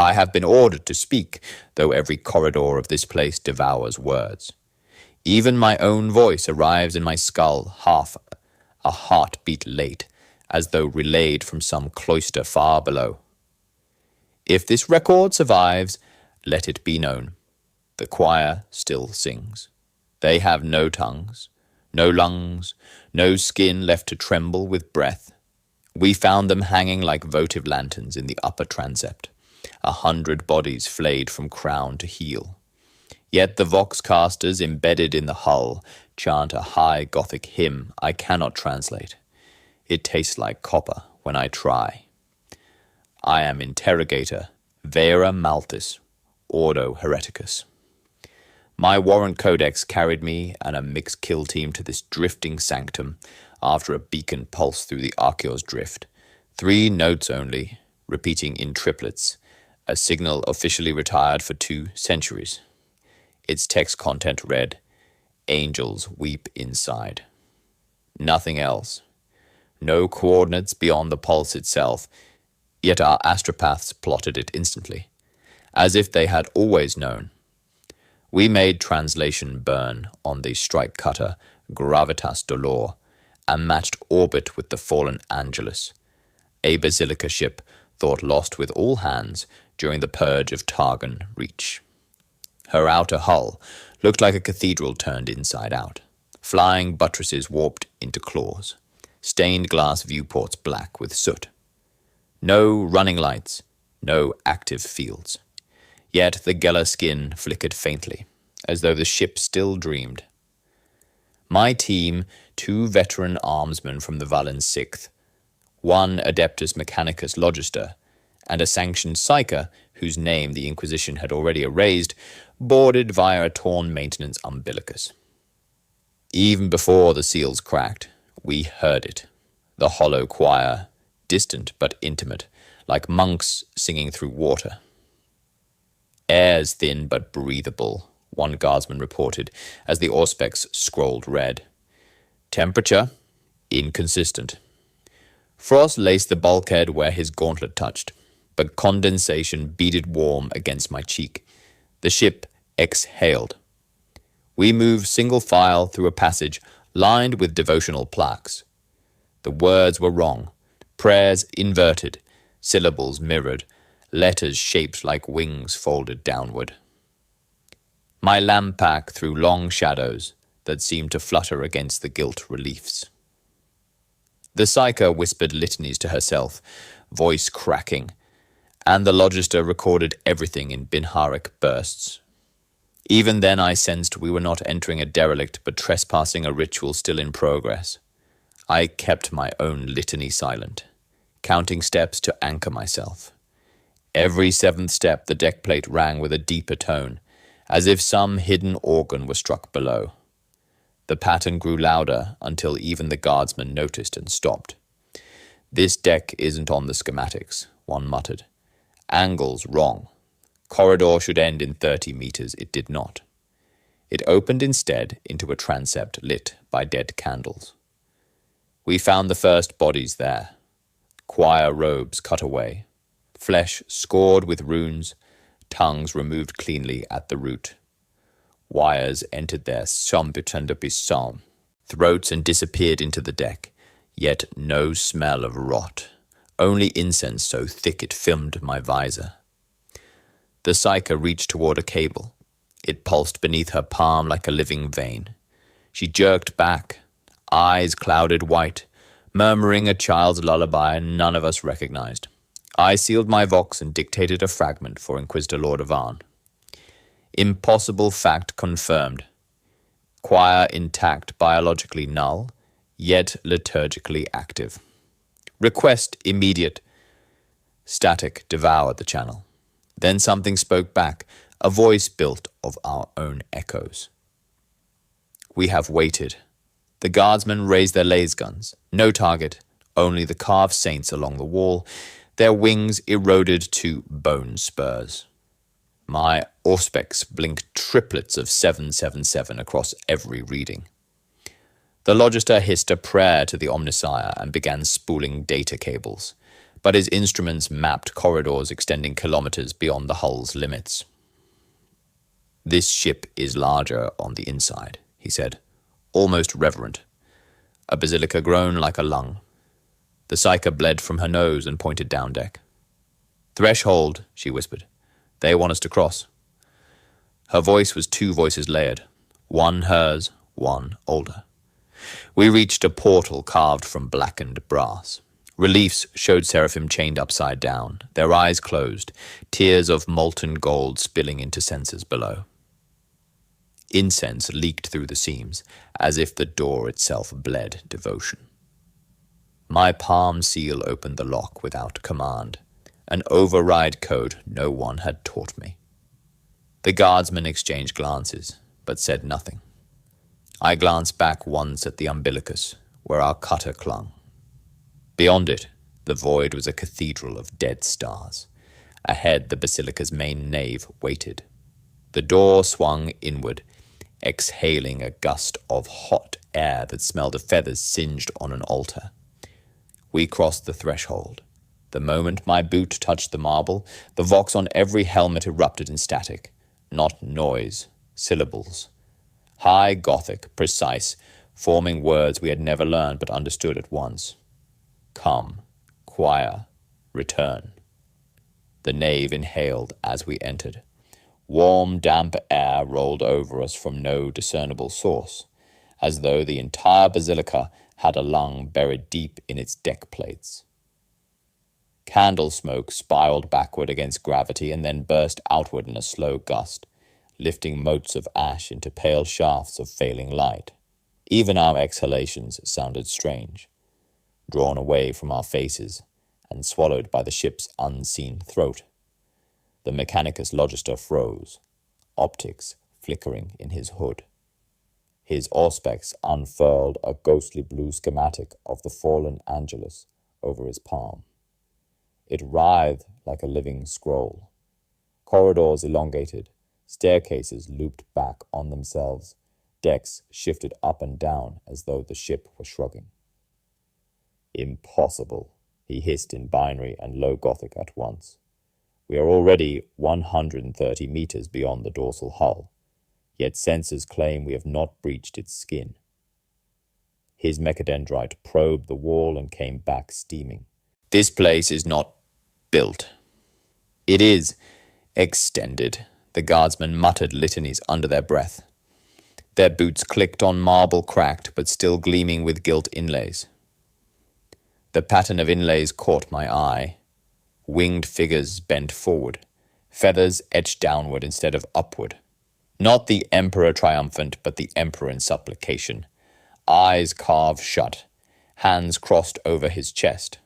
I have been ordered to speak, though every corridor of this place devours words. Even my own voice arrives in my skull half a heartbeat late, as though relayed from some cloister far below. If this record survives, let it be known. The choir still sings. They have no tongues, no lungs, no skin left to tremble with breath. We found them hanging like votive lanterns in the upper transept, 100 bodies flayed from crown to heel. Yet the voxcasters embedded in the hull chant a high Gothic hymn I cannot translate. It tastes like copper when I try. I am interrogator, vera maltis, ordo hereticus. My warrant codex carried me and a mixed kill team to this drifting sanctum after a beacon pulse through the Archeos drift. 3 notes only, repeating in triplets, a signal officially retired for 2 centuries. Its text content read, "Angels weep inside." Nothing else. No coordinates beyond the pulse itself, yet our astropaths plotted it instantly, as if they had always known. We made translation burn on the strike cutter Gravitas Dolor and matched orbit with the fallen Angelus, a Basilica ship thought lost with all hands during the purge of Targon Reach. Her outer hull looked like a cathedral turned inside out, flying buttresses warped into claws, stained glass viewports black with soot. No running lights, no active fields. Yet the Geller skin flickered faintly, as though the ship still dreamed. My team, 2 veteran armsmen from the Valen Sixth, 1 Adeptus Mechanicus Logister, and a sanctioned psyker, whose name the Inquisition had already erased, boarded via a torn maintenance umbilicus. Even before the seals cracked, we heard it. The hollow choir, distant but intimate, like monks singing through water. "Air's thin but breathable," one guardsman reported as the auspex scrolled red. "Temperature, inconsistent." Frost laced the bulkhead where his gauntlet touched, but condensation beaded warm against my cheek. The ship exhaled. We moved single file through a passage lined with devotional plaques. The words were wrong, prayers inverted, syllables mirrored, letters shaped like wings folded downward. My lamp-pack threw long shadows that seemed to flutter against the gilt reliefs. The psyker whispered litanies to herself, voice cracking, and the Logister recorded everything in Binharic bursts. Even then I sensed we were not entering a derelict but trespassing a ritual still in progress. I kept my own litany silent, counting steps to anchor myself. Every 7th step the deck plate rang with a deeper tone, as if some hidden organ were struck below. The pattern grew louder until even the guardsman noticed and stopped. "This deck isn't on the schematics," one muttered. "Angles wrong. Corridor should end in 30 meters. It did not. It opened instead into a transept lit by dead candles. We found the first bodies there. Choir robes cut away, flesh scored with runes, tongues removed cleanly at the root. Wires entered their psalm, throats and disappeared into the deck, yet no smell of rot, only incense so thick it filmed my visor. The psyker reached toward a cable. It pulsed beneath her palm like a living vein. She jerked back, eyes clouded white, murmuring a child's lullaby none of us recognized. I sealed my vox and dictated a fragment for Inquisitor Lord Avan. Impossible fact confirmed. Choir intact, biologically null, yet liturgically active. Request immediate. Static devoured the channel. Then something spoke back, a voice built of our own echoes. We have waited. The guardsmen raised their laser guns. No target, only the carved saints along the wall, their wings eroded to bone spurs. My auspex blinked triplets of 777 across every reading. The Logister hissed a prayer to the Omnissiah and began spooling data cables. but his instruments mapped corridors extending kilometers beyond the hull's limits. "This ship is larger on the inside," he said, almost reverent. A basilica grown like a lung. The psyker bled from her nose and pointed down deck. "Threshold," she whispered. "They want us to cross." Her voice was 2 voices layered, one hers, one older. We reached a portal carved from blackened brass. Reliefs showed seraphim chained upside down, their eyes closed, tears of molten gold spilling into censers below. Incense leaked through the seams, as if the door itself bled devotion. My palm seal opened the lock without command, an override code no one had taught me. The guardsmen exchanged glances, but said nothing. I glanced back once at the umbilicus, where our cutter clung. Beyond it, the void was a cathedral of dead stars. Ahead, the basilica's main nave waited. The door swung inward, exhaling a gust of hot air that smelled of feathers singed on an altar. We crossed the threshold. The moment my boot touched the marble, the vox on every helmet erupted in static. Not noise, syllables. High Gothic, precise, forming words we had never learned but understood at once. Come, choir, return. The nave inhaled as we entered. Warm, damp air rolled over us from no discernible source, as though the entire basilica had a lung buried deep in its deck plates. Candle smoke spiraled backward against gravity and then burst outward in a slow gust, lifting motes of ash into pale shafts of failing light. Even our exhalations sounded strange, drawn away from our faces and swallowed by the ship's unseen throat. The Mechanicus Logister froze, optics flickering in his hood. His auspex unfurled a ghostly blue schematic of the fallen Angelus over his palm. It writhed like a living scroll. Corridors elongated, staircases looped back on themselves, decks shifted up and down as though the ship were shrugging. "Impossible," he hissed in binary and low Gothic at once. "We are already 130 meters beyond the dorsal hull, yet sensors claim we have not breached its skin." His mechadendrite probed the wall and came back steaming. "This place is not built. It is extended," the guardsmen muttered litanies under their breath. Their boots clicked on marble cracked but still gleaming with gilt inlays. The pattern of inlays caught my eye. Winged figures bent forward, feathers etched downward instead of upward. Not the emperor triumphant, but the emperor in supplication. Eyes carved shut, hands crossed over his chest.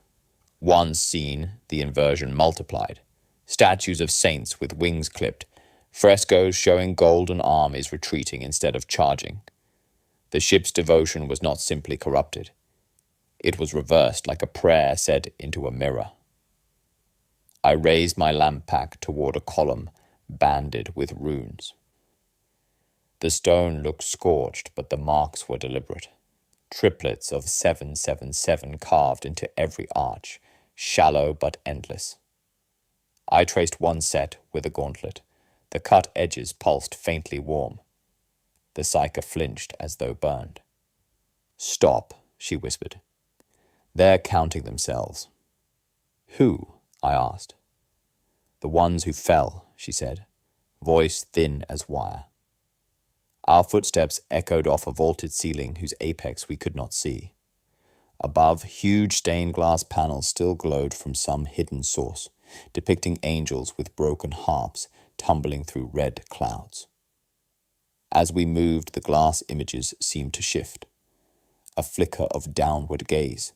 Once seen, the inversion multiplied. Statues of saints with wings clipped, frescoes showing golden armies retreating instead of charging. The ship's devotion was not simply corrupted. It was reversed like a prayer said into a mirror. I raised my lamp pack toward a column banded with runes. The stone looked scorched, but the marks were deliberate. Triplets of 777 carved into every arch, shallow but endless. I traced one set with a gauntlet. The cut edges pulsed faintly warm. The psyker flinched as though burned. "Stop," she whispered. "They're counting themselves." "Who?" I asked. "The ones who fell," she said, voice thin as wire. Our footsteps echoed off a vaulted ceiling whose apex we could not see. Above, huge stained glass panels still glowed from some hidden source, depicting angels with broken harps tumbling through red clouds. As we moved, the glass images seemed to shift. A flicker of downward gaze,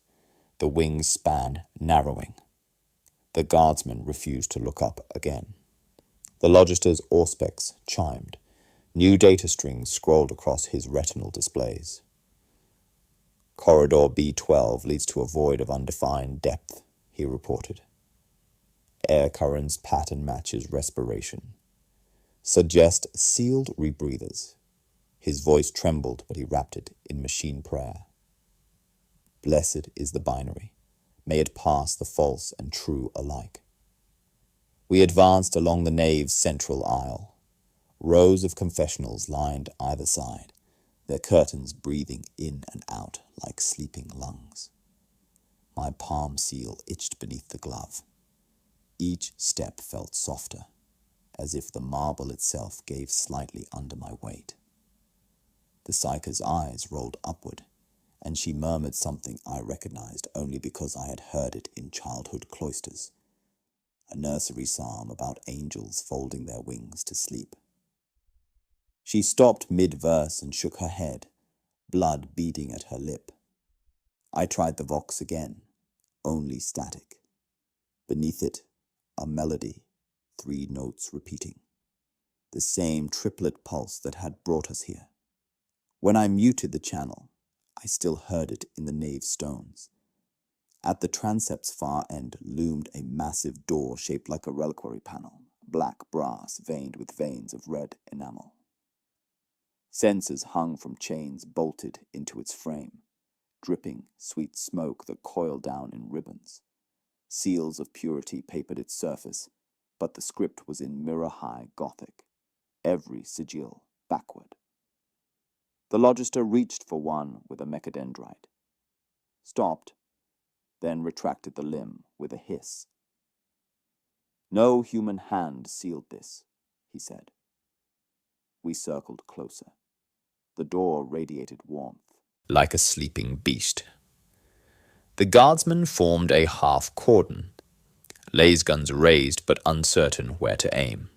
the wings span narrowing. The guardsman refused to look up again. The Logister's auspex chimed. New data strings scrolled across his retinal displays. "Corridor B12 leads to a void of undefined depth," he reported. "Air currents pattern matches respiration. Suggest sealed rebreathers." His voice trembled, but he wrapped it in machine prayer. "Blessed is the binary. may it pass the false and true alike. We advanced along the nave's central aisle. Rows of confessionals lined either side, their curtains breathing in and out like sleeping lungs. My palm seal itched beneath the glove. Each step felt softer, as if the marble itself gave slightly under my weight. The psyker's eyes rolled upward, and she murmured something I recognized only because I had heard it in childhood cloisters, a nursery psalm about angels folding their wings to sleep. She stopped mid-verse and shook her head, blood beading at her lip. I tried the vox again, only static. Beneath it, a melody, 3 notes repeating. The same triplet pulse that had brought us here. When I muted the channel, I still heard it in the nave stones. At the transept's far end loomed a massive door shaped like a reliquary panel, black brass veined with veins of red enamel. Censers hung from chains bolted into its frame, dripping sweet smoke that coiled down in ribbons. Seals of purity papered its surface, but the script was in mirror-high Gothic, every sigil backward. The logister reached for one with a mechadendrite, stopped, then retracted the limb with a hiss. No human hand sealed this, he said. We circled closer. The door radiated warmth. Like a sleeping beast. The guardsmen formed a half cordon, laser guns raised but uncertain where to aim.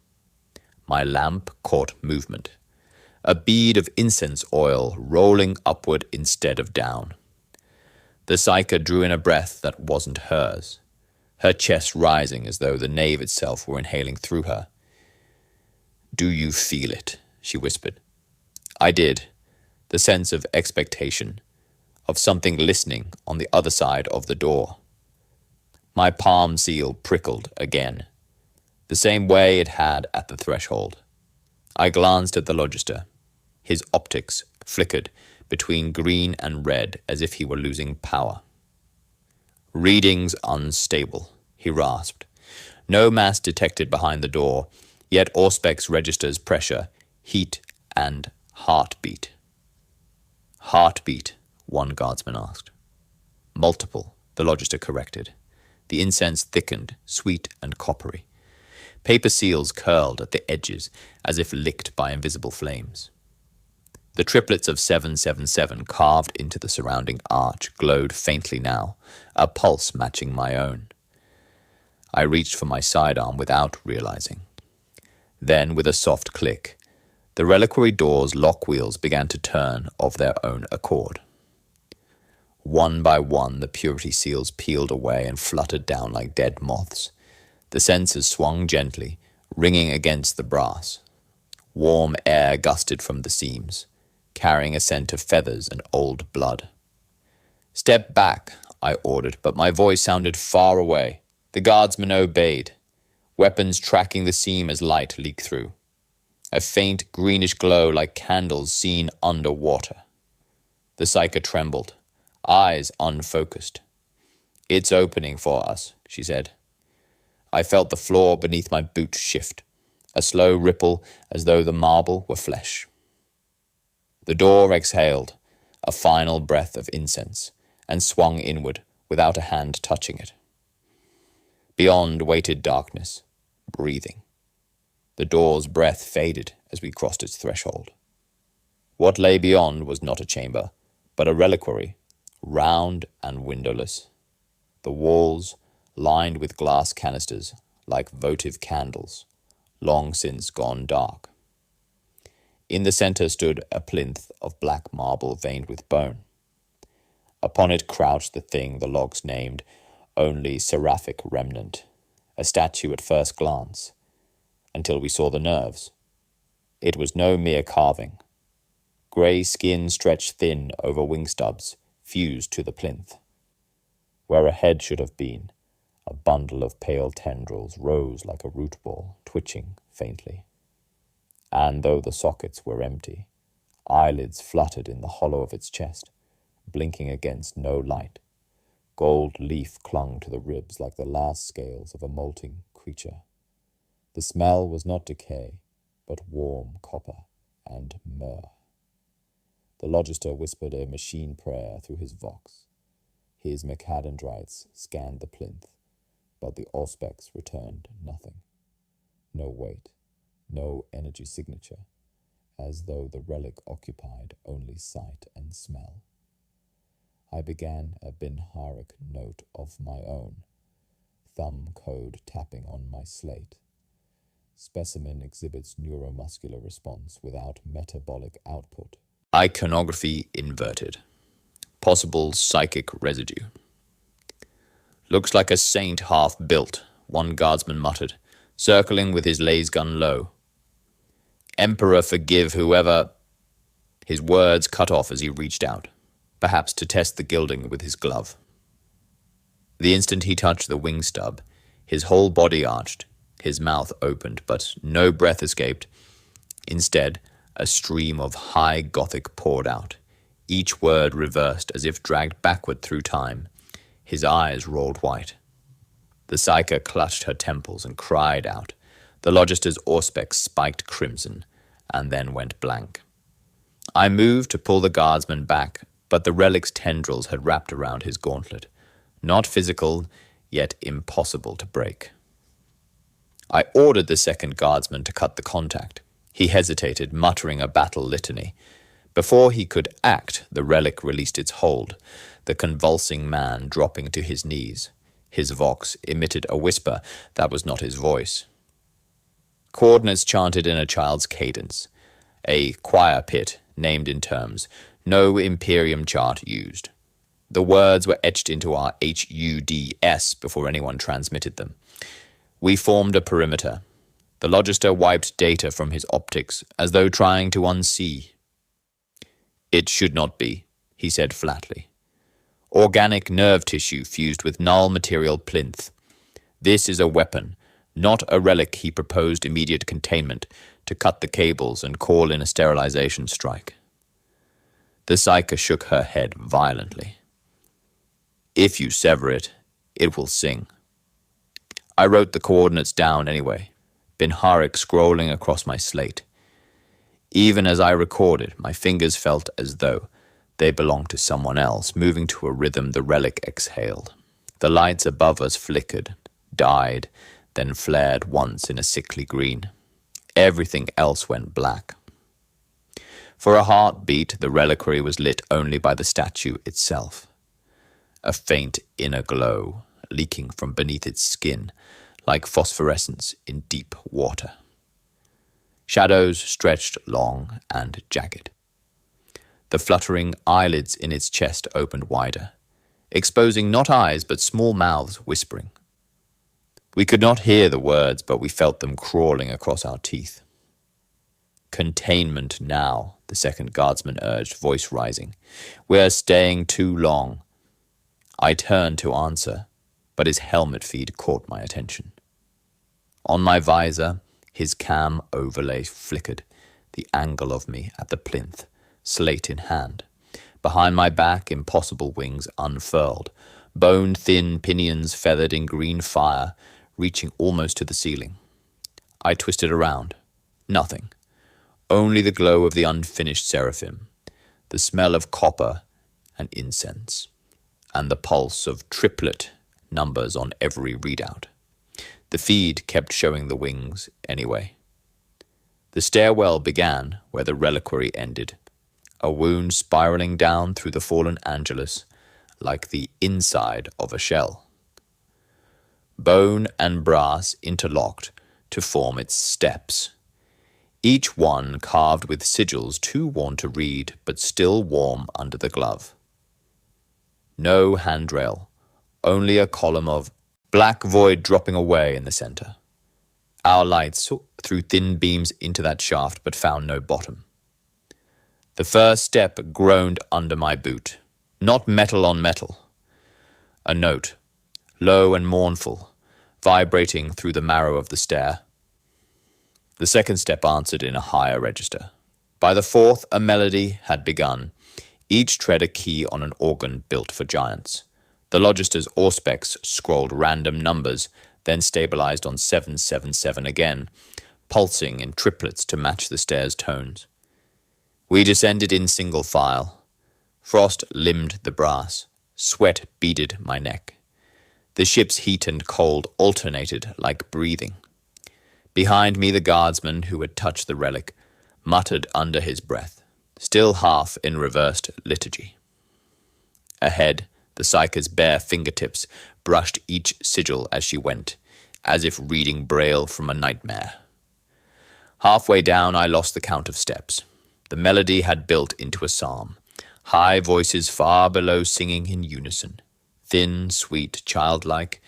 My lamp caught movement, a bead of incense oil rolling upward instead of down. The psyker drew in a breath that wasn't hers, her chest rising as though the nave itself were inhaling through her. "Do you feel it?" she whispered. I did, the sense of expectation, of something listening on the other side of the door. My palm seal prickled again, the same way it had at the threshold. I glanced at the logister. His optics flickered between green and red as if he were losing power. "Readings unstable," he rasped. No mass detected behind the door, yet Auspex registers pressure, heat, and heartbeat. "Heartbeat?" one guardsman asked. "Multiple," the logister corrected. The incense thickened, sweet and coppery. Paper seals curled at the edges as if licked by invisible flames. The triplets of 777 carved into the surrounding arch glowed faintly now, a pulse matching my own. I reached for my sidearm without realizing. Then, with a soft click, the reliquary door's lock wheels began to turn of their own accord. One by one, the purity seals peeled away and fluttered down like dead moths. The sensors swung gently, ringing against the brass. Warm air gusted from the seams, carrying a scent of feathers and old blood. "Step back," I ordered, but my voice sounded far away. The guardsmen obeyed, weapons tracking the seam as light leaked through. A faint greenish glow like candles seen under water. The psyker trembled, eyes unfocused. "It's opening for us," she said. I felt the floor beneath my boot shift, a slow ripple as though the marble were flesh. The door exhaled, a final breath of incense, and swung inward without a hand touching it. Beyond waited darkness, breathing. The door's breath faded as we crossed its threshold. What lay beyond was not a chamber, but a reliquary, round and windowless. The walls, lined with glass canisters, like votive candles, long since gone dark. In the center stood a plinth of black marble veined with bone. Upon it crouched the thing the logs named only seraphic remnant, a statue at first glance, until we saw the nerves. It was no mere carving. Grey skin stretched thin over wing stubs, fused to the plinth. Where a head should have been, a bundle of pale tendrils rose like a root ball, twitching faintly. And though the sockets were empty, eyelids fluttered in the hollow of its chest, blinking against no light, Gold leaf clung to the ribs like the last scales of a molting creature. The smell was not decay, but warm copper and myrrh. The Logister whispered a machine prayer through his vox. His Mercadandrites scanned the plinth, but the Auspex returned nothing. No weight, no energy signature, as though the relic occupied only sight and smell. I began a Binharic note of my own, thumb code tapping on my slate. Specimen exhibits neuromuscular response without metabolic output. Iconography inverted. Possible psychic residue. Looks like a saint half-built, one guardsman muttered, circling with his laser gun low. Emperor forgive whoever... His words cut off as he reached out, perhaps to test the gilding with his glove. The instant he touched the wing stub, his whole body arched, his mouth opened, but no breath escaped. Instead, a stream of high Gothic poured out, each word reversed as if dragged backward through time. His eyes rolled white. The Psyker clutched her temples and cried out. The Logister's Auspex spiked crimson, and then went blank. I moved to pull the guardsman back, but the relic's tendrils had wrapped around his gauntlet. Not physical, yet impossible to break. I ordered the second guardsman to cut the contact. He hesitated, muttering a battle litany. Before he could act, the relic released its hold, the convulsing man dropping to his knees. His vox emitted a whisper that was not his voice. Coordinates chanted in a child's cadence. A choir pit, named in terms. No Imperium chart used. The words were etched into our HUDS before anyone transmitted them. We formed a perimeter. The Logister wiped data from his optics, as though trying to unsee. It should not be, he said flatly. Organic nerve tissue fused with null material plinth. This is a weapon, not a relic. He proposed immediate containment, to cut the cables and call in a sterilization strike. The Psyker shook her head violently. If you sever it, it will sing. I wrote the coordinates down anyway, Binharic scrolling across my slate. Even as I recorded, my fingers felt as though they belonged to someone else, moving to a rhythm the relic exhaled. The lights above us flickered, died, then flared once in a sickly green. Everything else went black. For a heartbeat, the reliquary was lit only by the statue itself. A faint inner glow, leaking from beneath its skin, like phosphorescence in deep water. Shadows stretched long and jagged. The fluttering eyelids in its chest opened wider, exposing not eyes but small mouths whispering. We could not hear the words, but we felt them crawling across our teeth. Containment now, the second guardsman urged, voice rising. We're staying too long. I turned to answer, but his helmet feed caught my attention. On my visor, his cam overlay flickered, the angle of me at the plinth, slate in hand. Behind my back, impossible wings unfurled, bone-thin pinions feathered in green fire, reaching almost to the ceiling. I twisted around. Nothing. Only the glow of the unfinished seraphim, the smell of copper and incense, and the pulse of triplet numbers on every readout. The feed kept showing the wings anyway. The stairwell began where the reliquary ended, a wound spiraling down through the fallen Angelus like the inside of a shell. Bone and brass interlocked to form its steps, each one carved with sigils too worn to read but still warm under the glove. No handrail, only a column of black void dropping away in the center. Our lights threw thin beams into that shaft but found no bottom. The first step groaned under my boot, not metal on metal. A note, low and mournful, vibrating through the marrow of the stair. The second step answered in a higher register. By the fourth, a melody had begun, each tread a key on an organ built for giants. The Logister's Auspex scrolled random numbers, then stabilized on 777 again, pulsing in triplets to match the stair's tones. We descended in single file. Frost limned the brass. Sweat beaded my neck. The ship's heat and cold alternated like breathing. Behind me, the guardsman who had touched the relic muttered under his breath, still half in reversed liturgy. Ahead, the Psyker's bare fingertips brushed each sigil as she went, as if reading Braille from a nightmare. Halfway down, I lost the count of steps. The melody had built into a psalm, high voices far below singing in unison, thin, sweet, childlike,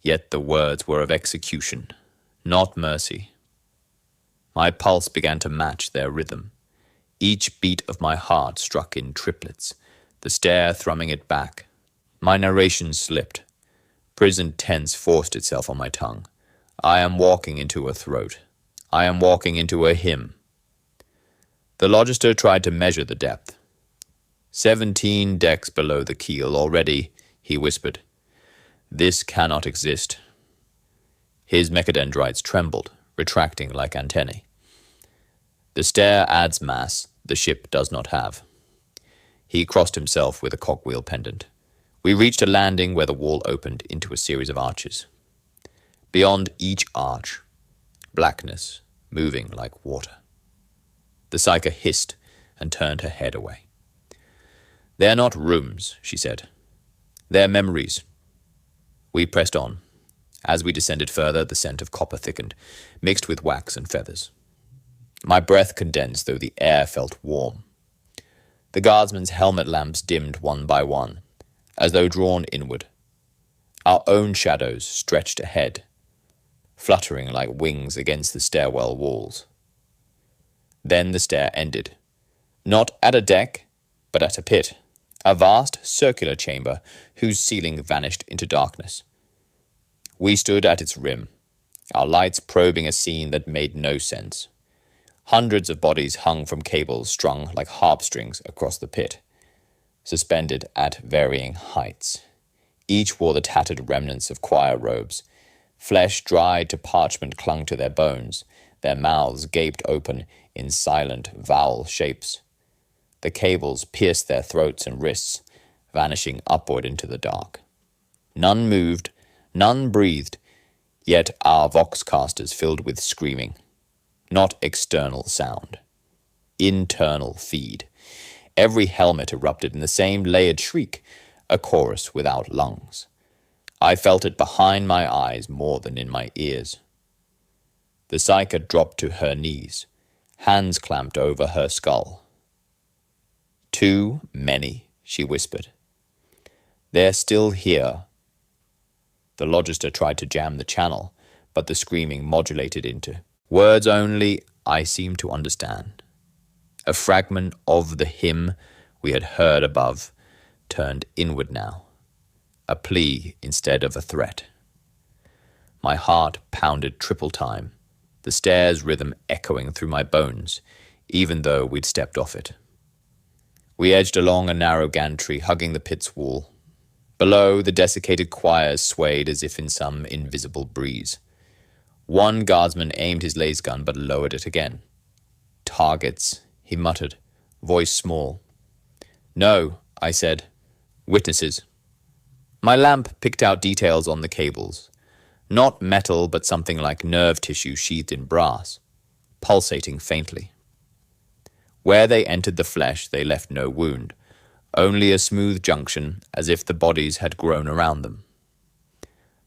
yet the words were of execution, not mercy. My pulse began to match their rhythm. Each beat of my heart struck in triplets, the stair thrumming it back. My narration slipped. Prison tense forced itself on my tongue. I am walking into a throat. I am walking into a hymn. The Logister tried to measure the depth. 17 decks below the keel already, he whispered. This cannot exist. His mechadendrites trembled, retracting like antennae. The stair adds mass the ship does not have. He crossed himself with a cogwheel pendant. We reached a landing where the wall opened into a series of arches. Beyond each arch, blackness moving like water. The Psyker hissed and turned her head away. They're not rooms, she said. They're memories. We pressed on. As we descended further, the scent of copper thickened, mixed with wax and feathers. My breath condensed, though the air felt warm. The guardsman's helmet lamps dimmed one by one, as though drawn inward. Our own shadows stretched ahead, fluttering like wings against the stairwell walls. Then the stair ended, not at a deck, but at a pit, a vast circular chamber whose ceiling vanished into darkness. We stood at its rim, our lights probing a scene that made no sense. Hundreds of bodies hung from cables strung like harp strings across the pit, suspended at varying heights. Each wore the tattered remnants of choir robes. Flesh dried to parchment clung to their bones, their mouths gaped open in silent vowel shapes. The cables pierced their throats and wrists, vanishing upward into the dark. None moved, none breathed, yet our voxcasters filled with screaming. Not external sound. Internal feed. Every helmet erupted in the same layered shriek, a chorus without lungs. I felt it behind my eyes more than in my ears. The Psyker dropped to her knees, hands clamped over her skull. Too many, she whispered. They're still here. The Logister tried to jam the channel, but the screaming modulated into words only I seemed to understand. A fragment of the hymn we had heard above turned inward now, a plea instead of a threat. My heart pounded triple time, the stair's rhythm echoing through my bones, even though we'd stepped off it. We edged along a narrow gantry, hugging the pit's wall. Below, the desiccated choirs swayed as if in some invisible breeze. One guardsman aimed his laser gun but lowered it again. Targets, he muttered, voice small. No, I said. Witnesses. My lamp picked out details on the cables. Not metal, but something like nerve tissue sheathed in brass, pulsating faintly. Where they entered the flesh, they left no wound, only a smooth junction, as if the bodies had grown around them.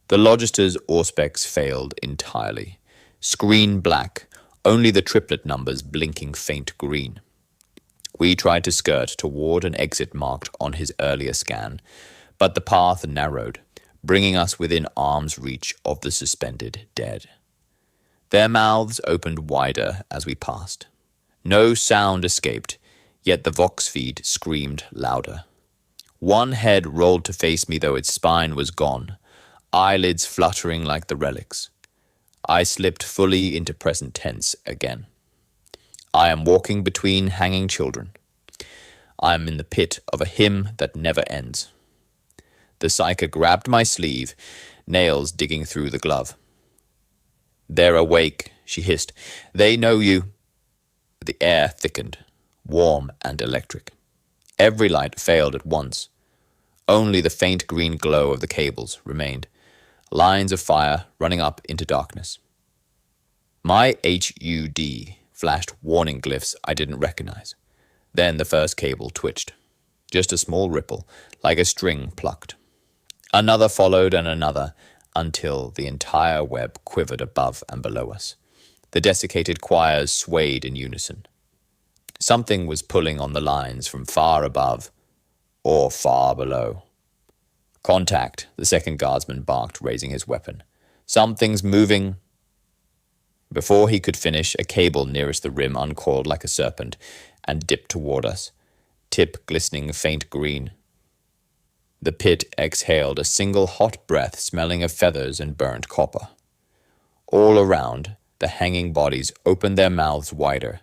The Logister's Auspex failed entirely. Screen black, only the triplet numbers blinking faint green. We tried to skirt toward an exit marked on his earlier scan, but the path narrowed, bringing us within arm's reach of the suspended dead. Their mouths opened wider as we passed. No sound escaped, yet the vox feed screamed louder. One head rolled to face me, though its spine was gone, eyelids fluttering like the relics. I slipped fully into present tense again. I am walking between hanging children. I am in the pit of a hymn that never ends. The psyker grabbed my sleeve, nails digging through the glove. "They're awake," she hissed. "They know you." The air thickened, warm and electric. Every light failed at once. Only the faint green glow of the cables remained, lines of fire running up into darkness. My HUD flashed warning glyphs I didn't recognize. Then the first cable twitched. Just a small ripple, like a string plucked. Another followed and another, until the entire web quivered above and below us. The desiccated choirs swayed in unison. Something was pulling on the lines from far above or far below. "Contact," the second guardsman barked, raising his weapon. "Something's moving." Before he could finish, a cable nearest the rim uncoiled like a serpent and dipped toward us, tip glistening faint green. The pit exhaled a single hot breath smelling of feathers and burnt copper. All around, the hanging bodies opened their mouths wider,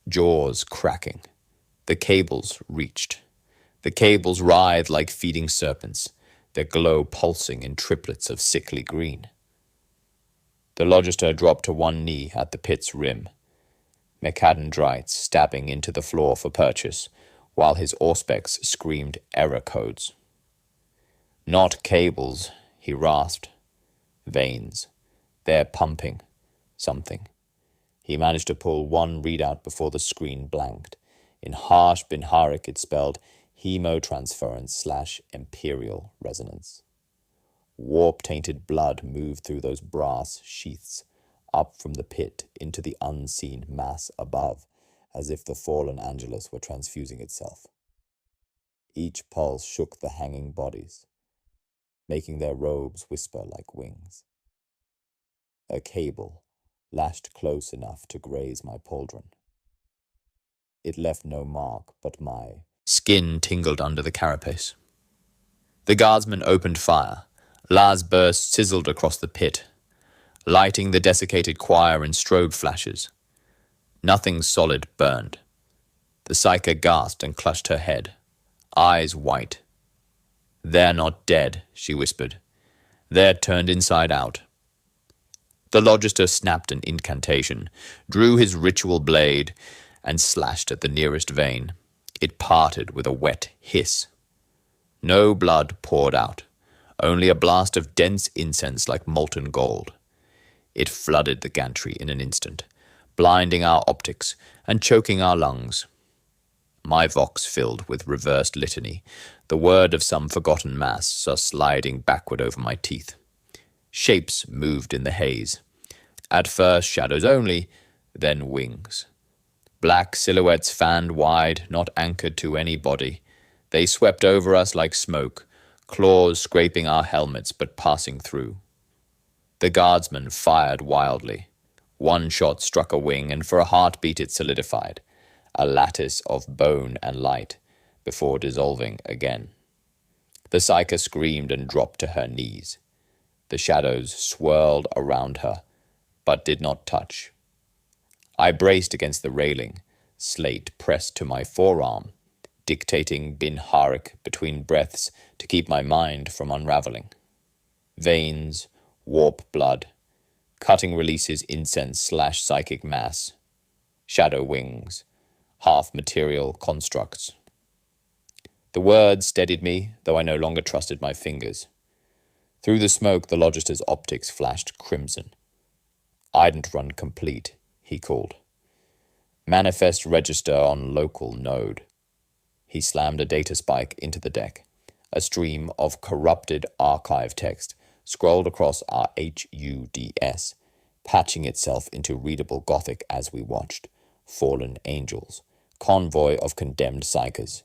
jaws cracking. The cables reached. The cables writhed like feeding serpents, their glow pulsing in triplets of sickly green. The Logister dropped to one knee at the pit's rim, macadandrites stabbing into the floor for purchase, while his auspex screamed error codes. "Not cables," he rasped. "Veins. They're pumping something." He managed to pull one readout before the screen blanked. In harsh Binharic it spelled hemotransference/imperial resonance. Warp-tainted blood moved through those brass sheaths, up from the pit into the unseen mass above, as if the fallen Angelus were transfusing itself. Each pulse shook the hanging bodies, making their robes whisper like wings. A cable lashed close enough to graze my pauldron. It left no mark, but my skin tingled under the carapace. The guardsmen opened fire. Las bursts sizzled across the pit, lighting the desiccated choir in strobe flashes. Nothing solid burned. The psyker gasped and clutched her head, eyes white. "They're not dead," she whispered. "They're turned inside out." The Logister snapped an incantation, drew his ritual blade, and slashed at the nearest vein. It parted with a wet hiss. No blood poured out, only a blast of dense incense like molten gold. It flooded the gantry in an instant, blinding our optics and choking our lungs. My vox filled with reversed litany, the word of some forgotten mass sliding backward over my teeth. Shapes moved in the haze. At first shadows only, then wings. Black silhouettes fanned wide, not anchored to any body. They swept over us like smoke, claws scraping our helmets but passing through. The guardsmen fired wildly. One shot struck a wing, and for a heartbeat it solidified, a lattice of bone and light, before dissolving again. The psyker screamed and dropped to her knees. The shadows swirled around her, but did not touch. I braced against the railing, slate pressed to my forearm, dictating Binharic between breaths to keep my mind from unraveling. Veins, warp blood, cutting releases incense/psychic mass, shadow wings, half-material constructs. The words steadied me, though I no longer trusted my fingers. Through the smoke, the Logister's optics flashed crimson. "Ident run complete," he called. "Manifest register on local node." He slammed a data spike into the deck. A stream of corrupted archive text scrolled across our HUDs, patching itself into readable Gothic as we watched. Fallen angels. Convoy of condemned psychers.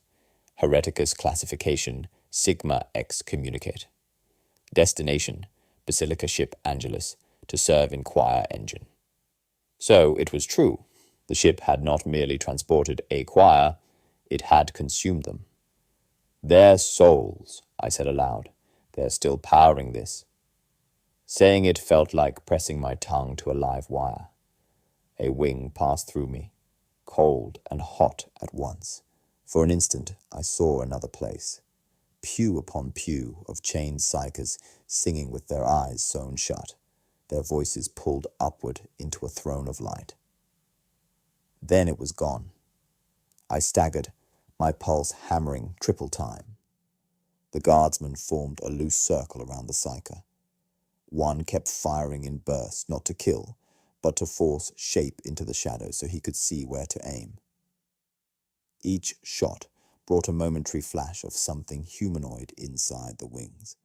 Hereticus classification, Sigma excommunicate. Destination, Basilica ship Angelus, to serve in choir engine. So it was true. The ship had not merely transported a choir, it had consumed them. "Their souls," I said aloud. "They're still powering this." Saying it felt like pressing my tongue to a live wire. A wing passed through me, cold and hot at once. For an instant, I saw another place. pew upon pew of chained psychers singing with their eyes sewn shut, their voices pulled upward into a throne of light. Then it was gone. I staggered, my pulse hammering triple time. The guardsmen formed a loose circle around the psyker. One kept firing in bursts, not to kill, but to force shape into the shadows so he could see where to aim. Each shot brought a momentary flash of something humanoid inside the wings.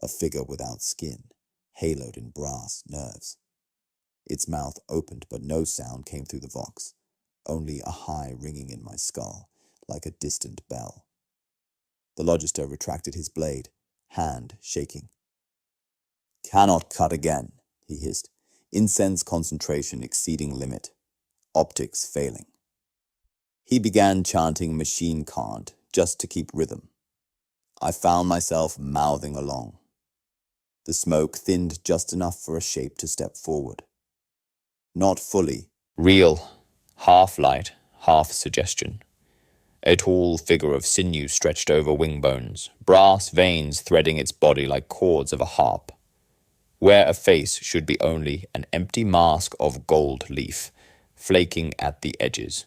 A figure without skin, haloed in brass nerves. Its mouth opened, but no sound came through the vox, only a high ringing in my skull, like a distant bell. The Logister retracted his blade, hand shaking. "Cannot cut again," he hissed, incense concentration exceeding limit, optics failing. He began chanting machine can't just to keep rhythm. I found myself mouthing along. The smoke thinned just enough for a shape to step forward. Not fully. Real, half light, half suggestion. A tall figure of sinew stretched over wing bones, brass veins threading its body like cords of a harp. Where a face should be only an empty mask of gold leaf, flaking at the edges.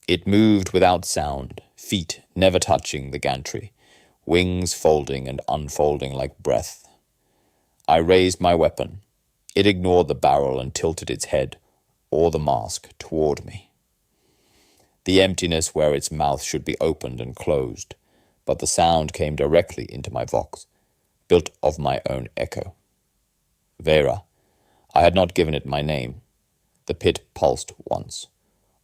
It moved without sound, feet never touching the gantry, wings folding and unfolding like breath. I raised my weapon. It ignored the barrel and tilted its head, or the mask, toward me. The emptiness where its mouth should be opened and closed, but the sound came directly into my vox, built of my own echo. Vera. I had not given it my name. The pit pulsed once.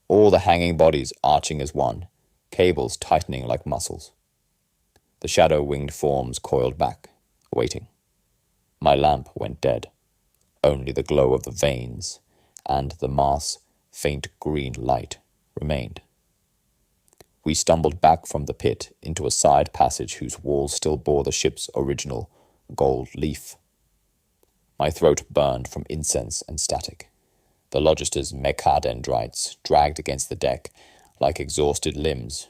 All the hanging bodies arching as one, cables tightening like muscles. The shadow-winged forms coiled back, waiting. My lamp went dead. Only the glow of the veins and the mass, faint green light remained. We stumbled back from the pit into a side passage whose walls still bore the ship's original gold leaf. My throat burned from incense and static. The Logister's mechadendrites dragged against the deck like exhausted limbs.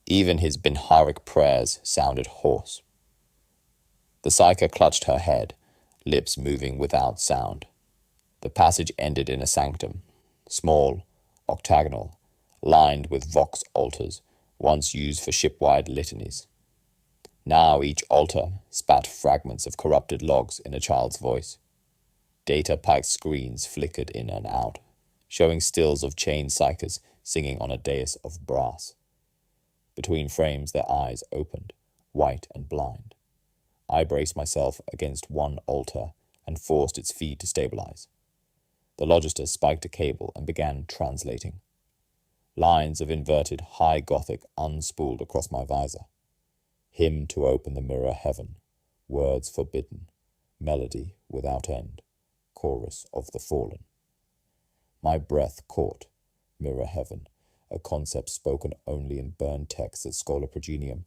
Even his Binharic prayers sounded hoarse. The psyker clutched her head, lips moving without sound. The passage ended in a sanctum, small, octagonal, lined with vox altars, once used for shipwide litanies. Now each altar spat fragments of corrupted logs in a child's voice. Data-packed screens flickered in and out, showing stills of chained psychers singing on a dais of brass. Between frames their eyes opened, white and blind. I braced myself against one altar and forced its feed to stabilize. The Logister spiked a cable and began translating. Lines of inverted high Gothic unspooled across my visor. Hymn to open the mirror heaven, words forbidden, melody without end, chorus of the fallen. My breath caught, mirror heaven, a concept spoken only in burned texts at Schola Progenium,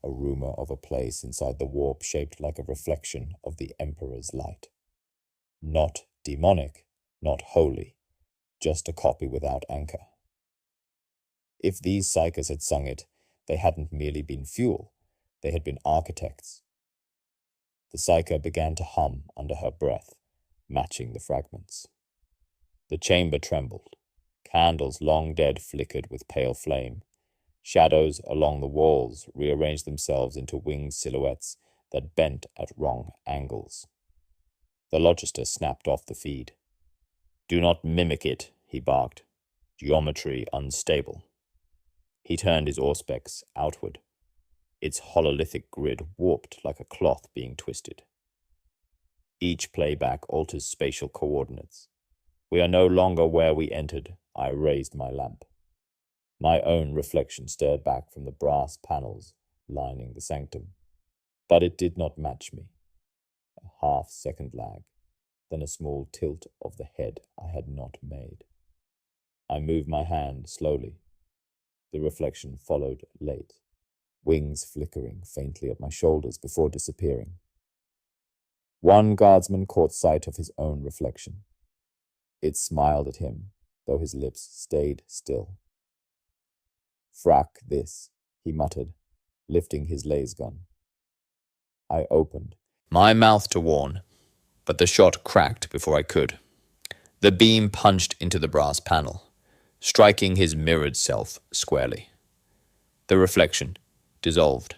a rumor of a place inside the warp shaped like a reflection of the Emperor's light. Not demonic, not holy, just a copy without anchor. If these psychers had sung it, they hadn't merely been fuel, they had been architects. The psyker began to hum under her breath, matching the fragments. The chamber trembled. Candles long dead flickered with pale flame. Shadows along the walls rearranged themselves into winged silhouettes that bent at wrong angles. The Logister snapped off the feed. "Do not mimic it," he barked. "Geometry unstable." He turned his auspex outward. Its hololithic grid warped like a cloth being twisted. Each playback alters spatial coordinates. We are no longer where we entered. I raised my lamp. My own reflection stared back from the brass panels lining the sanctum. But it did not match me. A half-second lag, then a small tilt of the head I had not made. I moved my hand slowly. The reflection followed late, wings flickering faintly at my shoulders before disappearing. One guardsman caught sight of his own reflection. It smiled at him, though his lips stayed still. "Frack this," he muttered. lifting his laser gun. I opened my mouth to warn, but the shot cracked before I could. The beam punched into the brass panel, striking his mirrored self squarely. The reflection dissolved,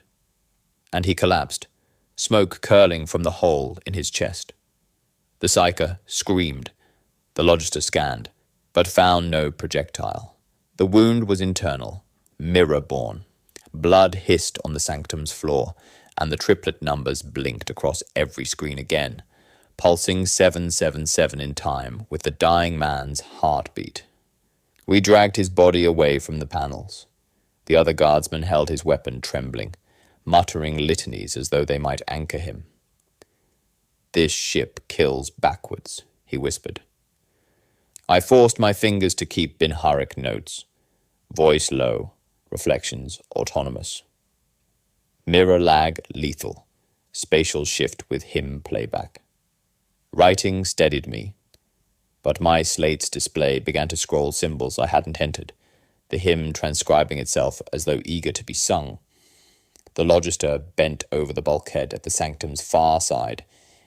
and he collapsed, smoke curling from the hole in his chest. The psyker screamed. The Logister scanned, but found no projectile. The wound was internal, mirror-borne. Blood hissed on the sanctum's floor, and the triplet numbers blinked across every screen again, pulsing 777 in time with the dying man's heartbeat. We dragged his body away from the panels. The other guardsmen held his weapon trembling, muttering litanies as though they might anchor him. "This ship kills backwards," he whispered. I forced my fingers to keep Binharic notes. Voice low, reflections autonomous. Mirror lag lethal, spatial shift with hymn playback. Writing steadied me, but my slate's display began to scroll symbols I hadn't entered, the hymn transcribing itself as though eager to be sung. The Logister bent over the bulkhead at the sanctum's far side.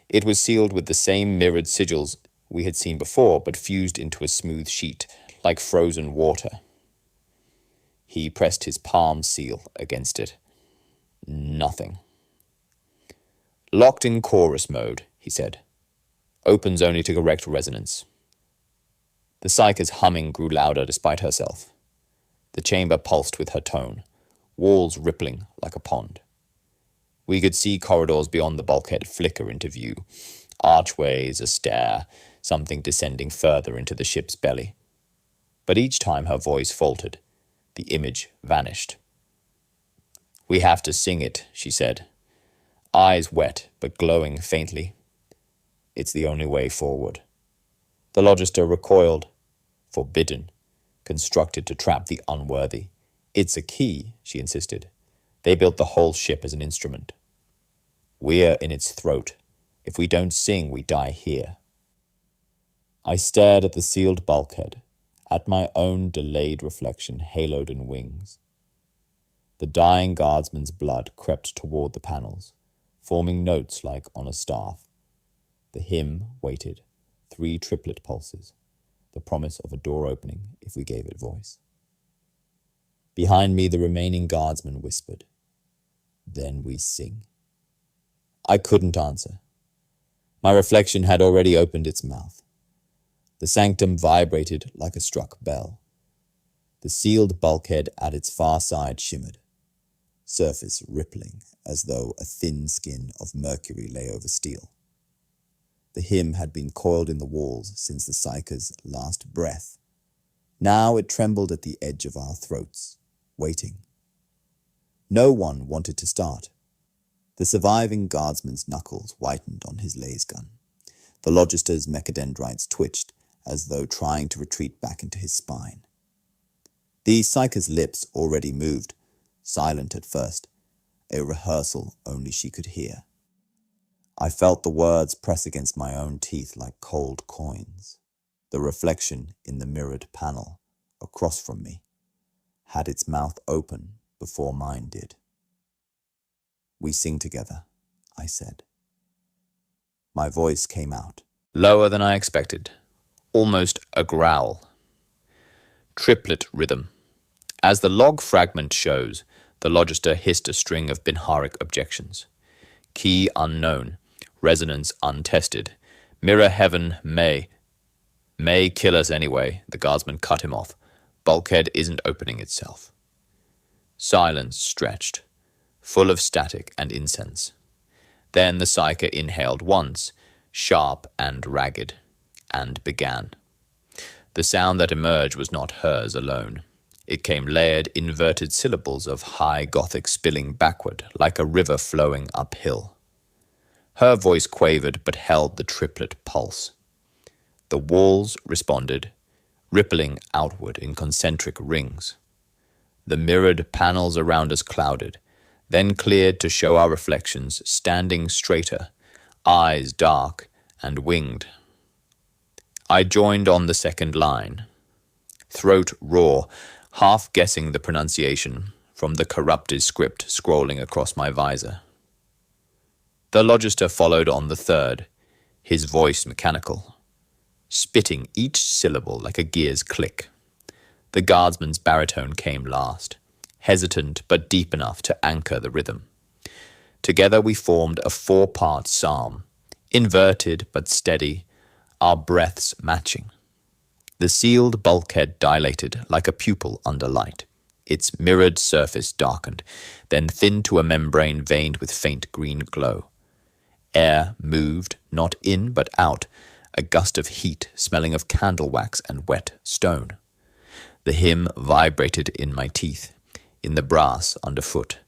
It was sealed with the same mirrored sigils we had seen before, but fused into a smooth sheet, like frozen water. He pressed his palm seal against it. Nothing. "Locked in chorus mode," he said. "Opens only to correct resonance." The psyker's humming grew louder despite herself. The chamber pulsed with her tone, walls rippling like a pond. We could see corridors beyond the bulkhead flicker into view, archways, a stair, something descending further into the ship's belly. But each time her voice faltered, the image vanished. "We have to sing it," she said, eyes wet but glowing faintly. "It's the only way forward." The Logister recoiled, forbidden, constructed to trap the unworthy. "It's a key," she insisted. "They built the whole ship as an instrument. We're in its throat. If we don't sing, we die here." I stared at the sealed bulkhead, at my own delayed reflection haloed in wings. The dying guardsman's blood crept toward the panels, forming notes like on a staff. The hymn waited, 3 triplet pulses, the promise of a door opening if we gave it voice. Behind me, the remaining guardsman whispered, "Then we sing." I couldn't answer. My reflection had already opened its mouth. The sanctum vibrated like a struck bell. The sealed bulkhead at its far side shimmered, surface rippling as though a thin skin of mercury lay over steel. The hymn had been coiled in the walls since the psyker's last breath. Now it trembled at the edge of our throats, waiting. No one wanted to start. The surviving guardsman's knuckles whitened on his laser gun. The Logister's mechadendrites twitched, as though trying to retreat back into his spine. The psyker's lips already moved, silent at first, a rehearsal only she could hear. I felt the words press against my own teeth like cold coins. The reflection in the mirrored panel, across from me, had its mouth open before mine did. "We sing together," I said. My voice came out, lower than I expected, almost a growl. Triplet rhythm. As the log fragment shows, the Logister hissed a string of Binharic objections. Key unknown, resonance untested. Mirror heaven may kill us anyway, the guardsman cut him off. Bulkhead isn't opening itself. Silence stretched, full of static and incense. Then the psyker inhaled once, sharp and ragged, and began. The sound that emerged was not hers alone. It came layered, inverted syllables of high Gothic spilling backward, like a river flowing uphill. Her voice quavered but held the triplet pulse. The walls responded, rippling outward in concentric rings. The mirrored panels around us clouded, then cleared to show our reflections standing straighter, eyes dark and winged. I joined on the second line, throat raw, half guessing the pronunciation, from the corrupted script scrolling across my visor. The Logister followed on the third, his voice mechanical, spitting each syllable like a gear's click. The guardsman's baritone came last, hesitant but deep enough to anchor the rhythm. Together we formed a 4-part psalm, inverted but steady, our breaths matching. The sealed bulkhead dilated like a pupil under light, its mirrored surface darkened, then thinned to a membrane veined with faint green glow. Air moved, not in but out, a gust of heat smelling of candle wax and wet stone. The hymn vibrated in my teeth, in the brass underfoot,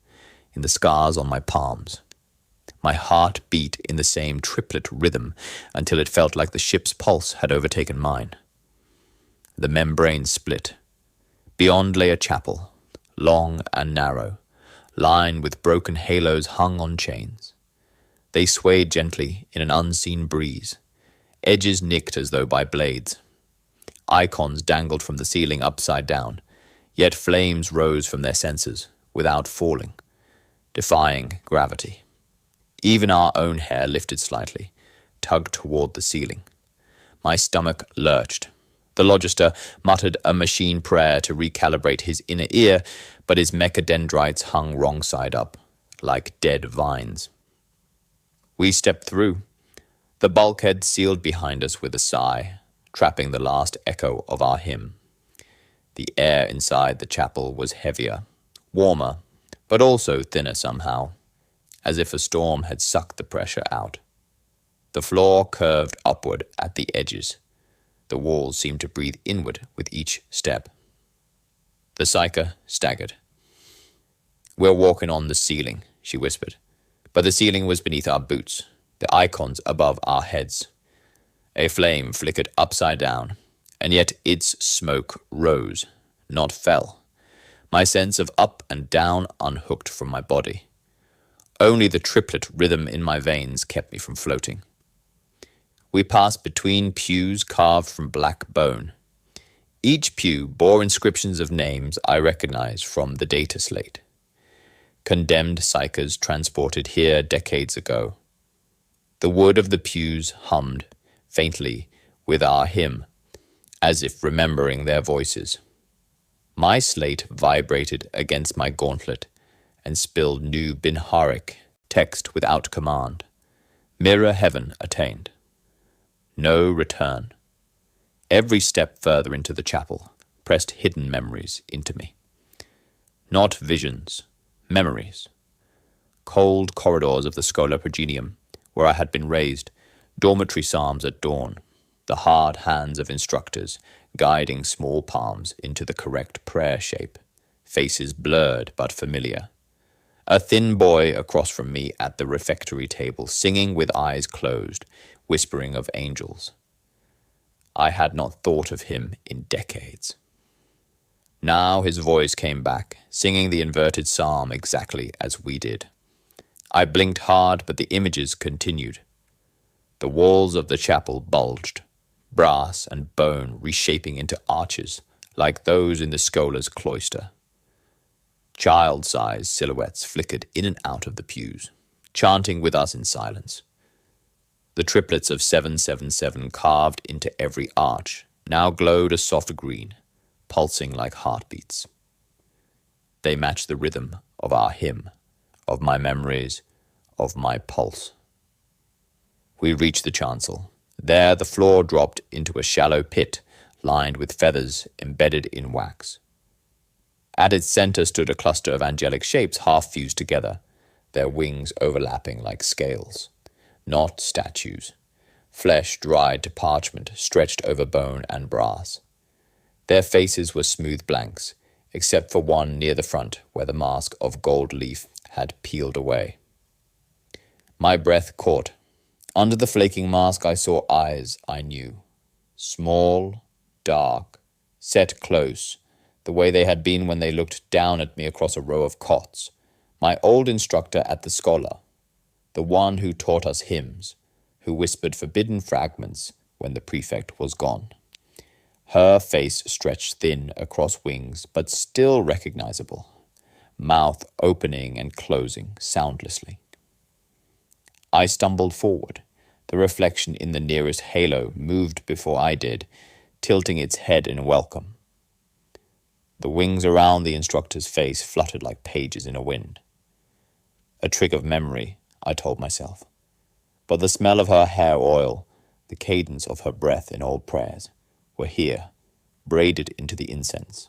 in the scars on my palms. My heart beat in the same triplet rhythm until it felt like the ship's pulse had overtaken mine. The membrane split. Beyond lay a chapel, long and narrow, lined with broken halos hung on chains. They swayed gently in an unseen breeze, edges nicked as though by blades. Icons dangled from the ceiling upside down, yet flames rose from their censers without falling, defying gravity. Even our own hair lifted slightly, tugged toward the ceiling. My stomach lurched. The Logister muttered a machine prayer to recalibrate his inner ear, but his mechadendrites hung wrong side up, like dead vines. We stepped through. The bulkhead sealed behind us with a sigh, trapping the last echo of our hymn. The air inside the chapel was heavier, warmer, but also thinner somehow, as if a storm had sucked the pressure out. The floor curved upward at the edges. The walls seemed to breathe inward with each step. The psyker staggered. "We're walking on the ceiling," she whispered. But the ceiling was beneath our boots, the icons above our heads. A flame flickered upside down, and yet its smoke rose, not fell. My sense of up and down unhooked from my body. Only the triplet rhythm in my veins kept me from floating. We passed between pews carved from black bone. Each pew bore inscriptions of names I recognized from the data slate. Condemned psychers transported here decades ago. The wood of the pews hummed, faintly, with our hymn, as if remembering their voices. My slate vibrated against my gauntlet and spilled new Binharic text without command. Mirror heaven attained. No return. Every step further into the chapel pressed hidden memories into me. Not visions, memories. Cold corridors of the Schola Progenium, where I had been raised, dormitory psalms at dawn, the hard hands of instructors guiding small palms into the correct prayer shape, faces blurred but familiar. A thin boy across from me at the refectory table, singing with eyes closed, whispering of angels. I had not thought of him in decades. Now his voice came back, singing the inverted psalm exactly as we did. I blinked hard, but the images continued. The walls of the chapel bulged, brass and bone reshaping into arches, like those in the Schola's cloister. Child-sized silhouettes flickered in and out of the pews, chanting with us in silence. The triplets of 777 carved into every arch now glowed a soft green, pulsing like heartbeats. They matched the rhythm of our hymn, of my memories, of my pulse. We reached the chancel. There the floor dropped into a shallow pit lined with feathers embedded in wax. At its center stood a cluster of angelic shapes half fused together, their wings overlapping like scales. Not statues. Flesh dried to parchment, stretched over bone and brass. Their faces were smooth blanks, except for one near the front where the mask of gold leaf had peeled away. My breath caught. Under the flaking mask I saw eyes I knew. Small, dark, set close, the way they had been when they looked down at me across a row of cots. My old instructor at the Schola, the one who taught us hymns, who whispered forbidden fragments when the prefect was gone. Her face stretched thin across wings, but still recognizable. mouth opening and closing soundlessly. I stumbled forward. The reflection in the nearest halo moved before I did, tilting its head in welcome. The wings around the instructor's face fluttered like pages in a wind. A trick of memory, I told myself. But the smell of her hair oil, the cadence of her breath in old prayers, were here, braided into the incense.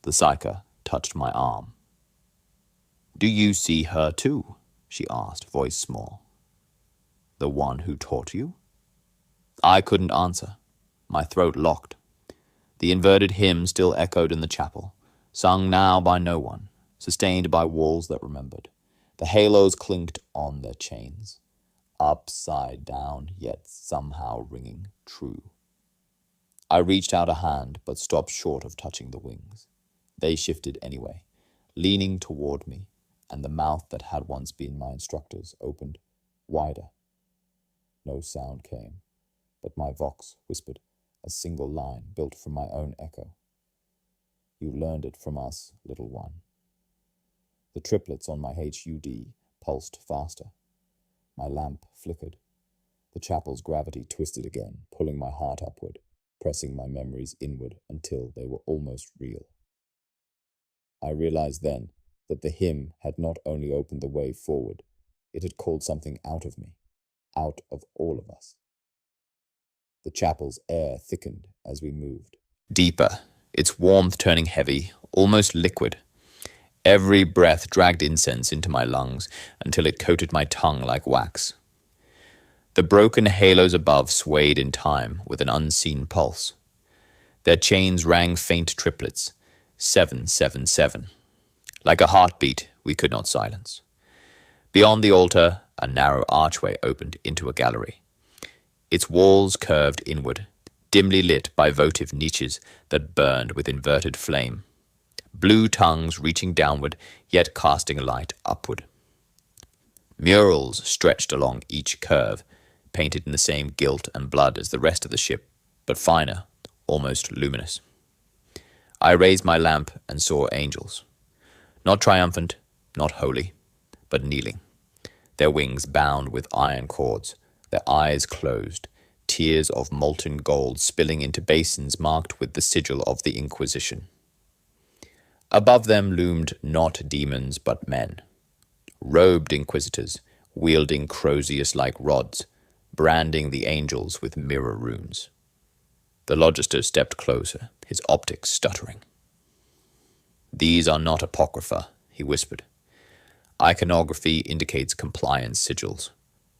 The psyker touched my arm. "Do you see her too?" she asked, voice small. "The one who taught you?" I couldn't answer. My throat locked. The inverted hymn still echoed in the chapel, sung now by no one, sustained by walls that remembered. The halos clinked on their chains, upside down, yet somehow ringing true. I reached out a hand, but stopped short of touching the wings. They shifted anyway, leaning toward me, and the mouth that had once been my instructor's opened wider. No sound came, but my vox whispered a single line built from my own echo. "You learned it from us, little one." The triplets on my HUD pulsed faster. My lamp flickered. The chapel's gravity twisted again, pulling my heart upward, pressing my memories inward until they were almost real. I realized then that the hymn had not only opened the way forward, it had called something out of me, out of all of us. The chapel's air thickened as we moved. Deeper, its warmth turning heavy, almost liquid. Every breath dragged incense into my lungs until it coated my tongue like wax. The broken halos above swayed in time with an unseen pulse. Their chains rang faint triplets, 777. Like a heartbeat we could not silence. Beyond the altar, a narrow archway opened into a gallery. Its walls curved inward, dimly lit by votive niches that burned with inverted flame. Blue tongues reaching downward, yet casting light upward. Murals stretched along each curve, painted in the same gilt and blood as the rest of the ship, but finer, almost luminous. I raised my lamp and saw angels. Not triumphant, not holy, but kneeling. Their wings bound with iron cords, their eyes closed, tears of molten gold spilling into basins marked with the sigil of the Inquisition. Above them loomed not demons but men, robed inquisitors, wielding Crozius-like rods, branding the angels with mirror runes. The Logister stepped closer, his optics stuttering. "These are not apocrypha," he whispered. "Iconography indicates compliance sigils.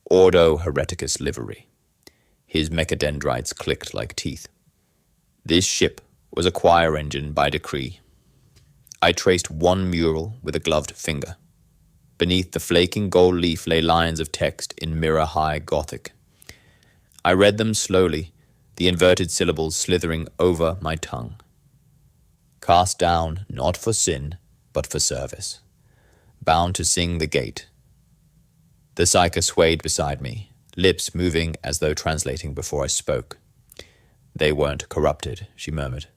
Ordo Hereticus livery." His mechadendrites clicked like teeth. This ship was a choir engine by decree. I traced one mural with a gloved finger. Beneath the flaking gold leaf lay lines of text in mirror-high Gothic. I read them slowly, the inverted syllables slithering over my tongue. Cast down, not for sin, but for service. Bound to sing the gate. The psyker swayed beside me, lips moving as though translating before I spoke. "They weren't corrupted," she murmured.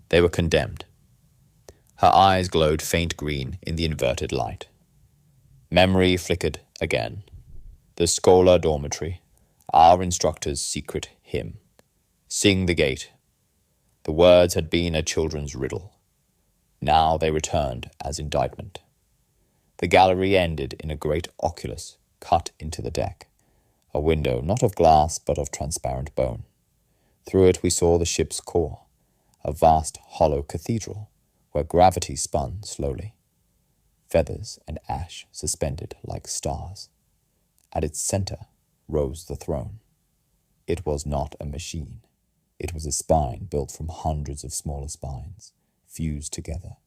"They were condemned." Her eyes glowed faint green in the inverted light. Memory flickered again. The Schola dormitory, our instructor's secret hymn. Sing the gate. The words had been a children's riddle. Now they returned as indictment. The gallery ended in a great oculus cut into the deck, a window not of glass but of transparent bone. Through it we saw the ship's core, a vast hollow cathedral where gravity spun slowly. Feathers and ash suspended like stars. At its center rose the throne. It was not a machine. It was a spine built from hundreds of smaller spines, fused together,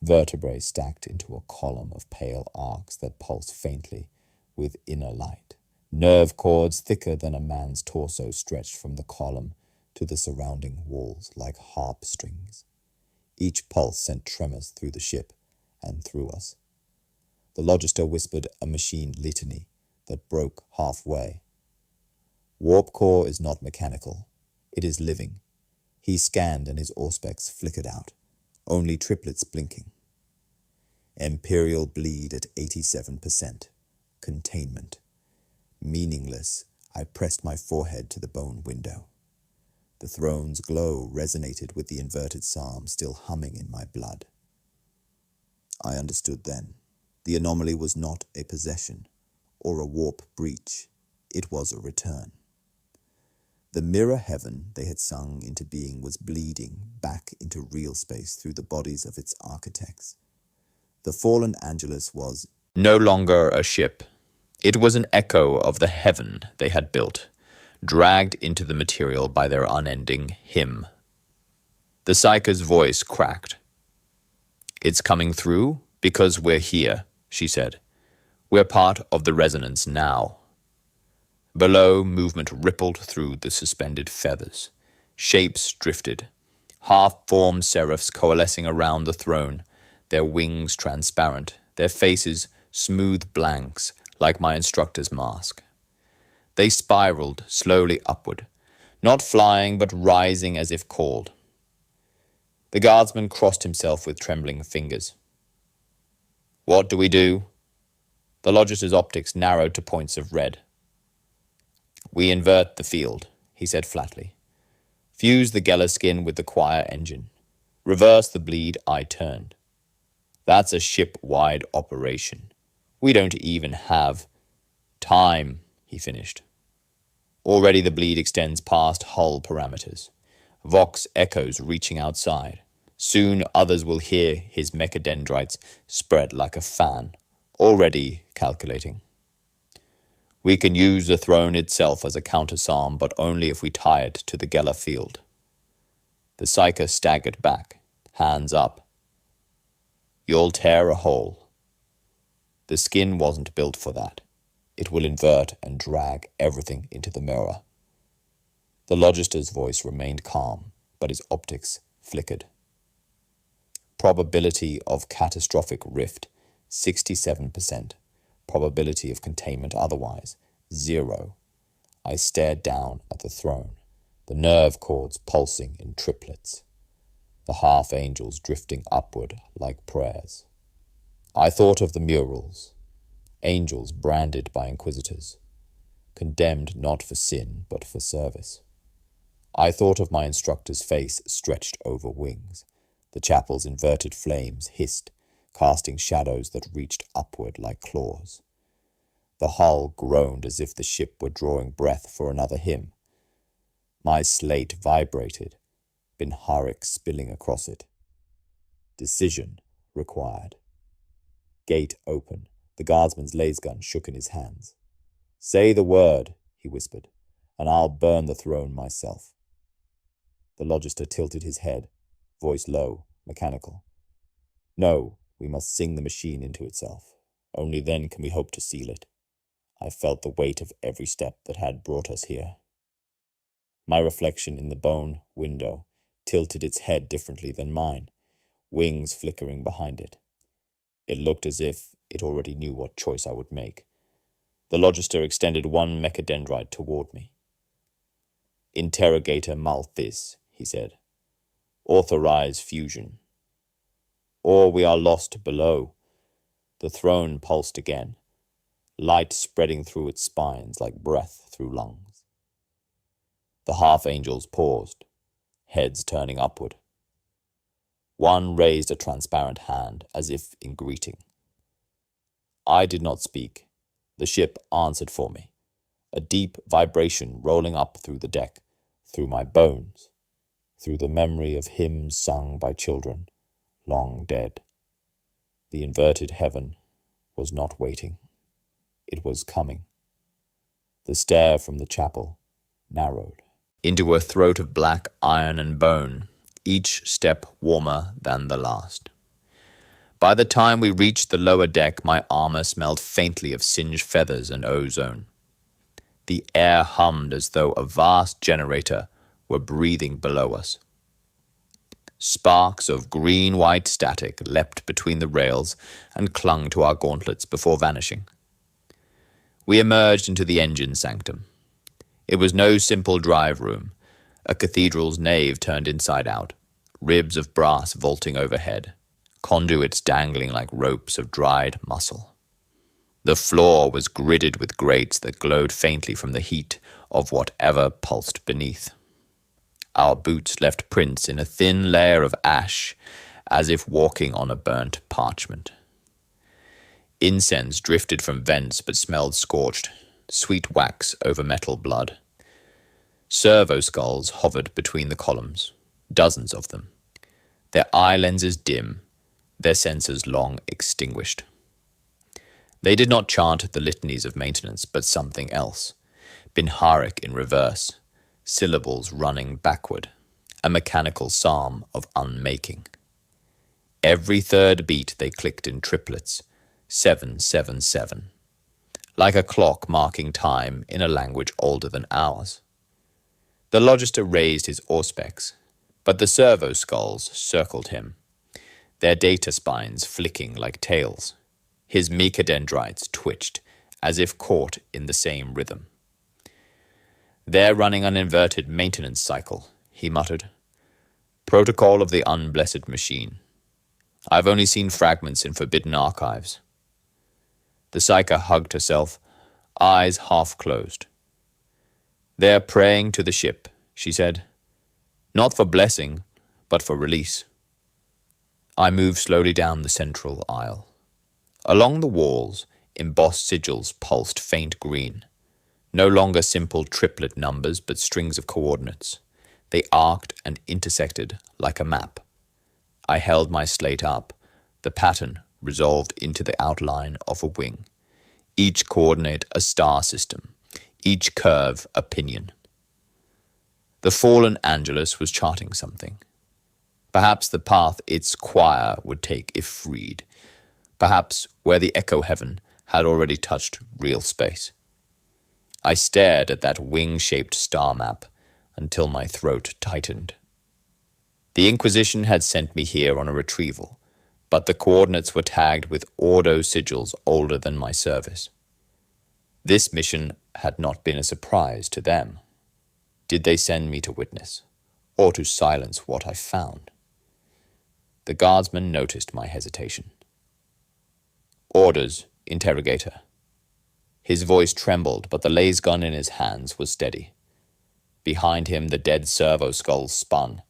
vertebrae stacked into a column of pale arcs that pulsed faintly with inner light. Nerve cords thicker than a man's torso stretched from the column to the surrounding walls like harp strings. Each pulse sent tremors through the ship and through us. The Logister whispered a machine litany that broke halfway. "Warp core is not mechanical. It is living." He scanned and his auspex flickered out, only triplets blinking. Imperial bleed at 87%. Containment. Meaningless, I pressed my forehead to the bone window. The throne's glow resonated with the inverted psalm still humming in my blood. I understood then. The anomaly was not a possession or a warp breach. It was a return. The mirror heaven they had sung into being was bleeding back into real space through the bodies of its architects. The fallen Angelus was no longer a ship. It was an echo of the heaven they had built, dragged into the material by their unending hymn. The Psyker's voice cracked. "It's coming through because we're here," she said. "We're part of the resonance now." Below, movement rippled through the suspended feathers. Shapes drifted. Half-formed seraphs coalescing around the throne, their wings transparent, their faces smooth blanks like my instructor's mask. They spiraled slowly upward, not flying but rising as if called. The guardsman crossed himself with trembling fingers. "What do we do?" The Logister's optics narrowed to points of red. "We invert the field," he said flatly. "Fuse the Geller skin with the choir engine. Reverse the bleed I turned. That's a ship-wide operation. We don't even have time," he finished. Already the bleed extends past hull parameters. Vox echoes reaching outside. Soon others will hear his mechadendrites spread like a fan, already calculating. "We can use the throne itself as a counter-psalm, but only if we tie it to the Geller field." The Psyker staggered back, hands up. "You'll tear a hole. The skin wasn't built for that. It will invert and drag everything into the mirror." The Logister's voice remained calm, but his optics flickered. Probability of catastrophic rift, 67%. Probability of containment otherwise, 0. I stared down at the throne, the nerve cords pulsing in triplets, the half-angels drifting upward like prayers. I thought of the murals, angels branded by inquisitors, condemned not for sin but for service. I thought of my instructor's face stretched over wings. The chapel's inverted flames hissed, casting shadows that reached upward like claws. The hull groaned as if the ship were drawing breath for another hymn. My slate vibrated, Binharik spilling across it. Decision required. Gate open. The guardsman's laser gun shook in his hands. "Say the word," he whispered, "and I'll burn the throne myself." The Logister tilted his head, voice low, mechanical. "No, we must sing the machine into itself. Only then can we hope to seal it." I felt the weight of every step that had brought us here. My reflection in the bone window tilted its head differently than mine, wings flickering behind it. It looked as if it already knew what choice I would make. The Logister extended one mechadendrite toward me. "Interrogator Malthus," he said. "Authorize fusion. Or we are lost below." The throne pulsed again, light spreading through its spines like breath through lungs. The half-angels paused, heads turning upward. One raised a transparent hand, as if in greeting. I did not speak. The ship answered for me, a deep vibration rolling up through the deck, through my bones, through the memory of hymns sung by children, long dead. The inverted heaven was not waiting. It was coming. The stair from the chapel narrowed into a throat of black iron and bone, each step warmer than the last. By the time we reached the lower deck, my armor smelled faintly of singed feathers and ozone. The air hummed as though a vast generator were breathing below us. Sparks of green-white static leapt between the rails and clung to our gauntlets before vanishing. We emerged into the engine sanctum. It was no simple drive room, a cathedral's nave turned inside out, ribs of brass vaulting overhead, conduits dangling like ropes of dried muscle. The floor was gridded with grates that glowed faintly from the heat of whatever pulsed beneath. Our boots left prints in a thin layer of ash, as if walking on a burnt parchment. Incense drifted from vents but smelled scorched, sweet wax over metal blood. Servo skulls hovered between the columns, dozens of them, their eye lenses dim, their sensors long extinguished. They did not chant the litanies of maintenance, but something else. Binharik in reverse, syllables running backward, a mechanical psalm of unmaking. Every third beat they clicked in triplets, 777, like a clock marking time in a language older than ours. The Logister raised his auspex, but the servo skulls circled him, their data spines flicking like tails. His mechadendrites twitched, as if caught in the same rhythm. "They're running an inverted maintenance cycle," he muttered. "Protocol of the unblessed machine. I've only seen fragments in forbidden archives." The Psyker hugged herself, eyes half closed. "They're praying to the ship," she said. "Not for blessing, but for release." I moved slowly down the central aisle. Along the walls, embossed sigils pulsed faint green. No longer simple triplet numbers, but strings of coordinates. They arced and intersected like a map. I held my slate up, the pattern resolved into the outline of a wing. Each coordinate a star system, each curve a pinion. The fallen Angelus was charting something. Perhaps the path its choir would take if freed. Perhaps where the echo heaven had already touched real space. I stared at that wing-shaped star map until my throat tightened. The Inquisition had sent me here on a retrieval, but the coordinates were tagged with Ordo sigils older than my service. This mission had not been a surprise to them. Did they send me to witness, or to silence what I found? The guardsman noticed my hesitation. "Orders, interrogator." His voice trembled, but the laser gun in his hands was steady. Behind him, the dead servo skulls spun,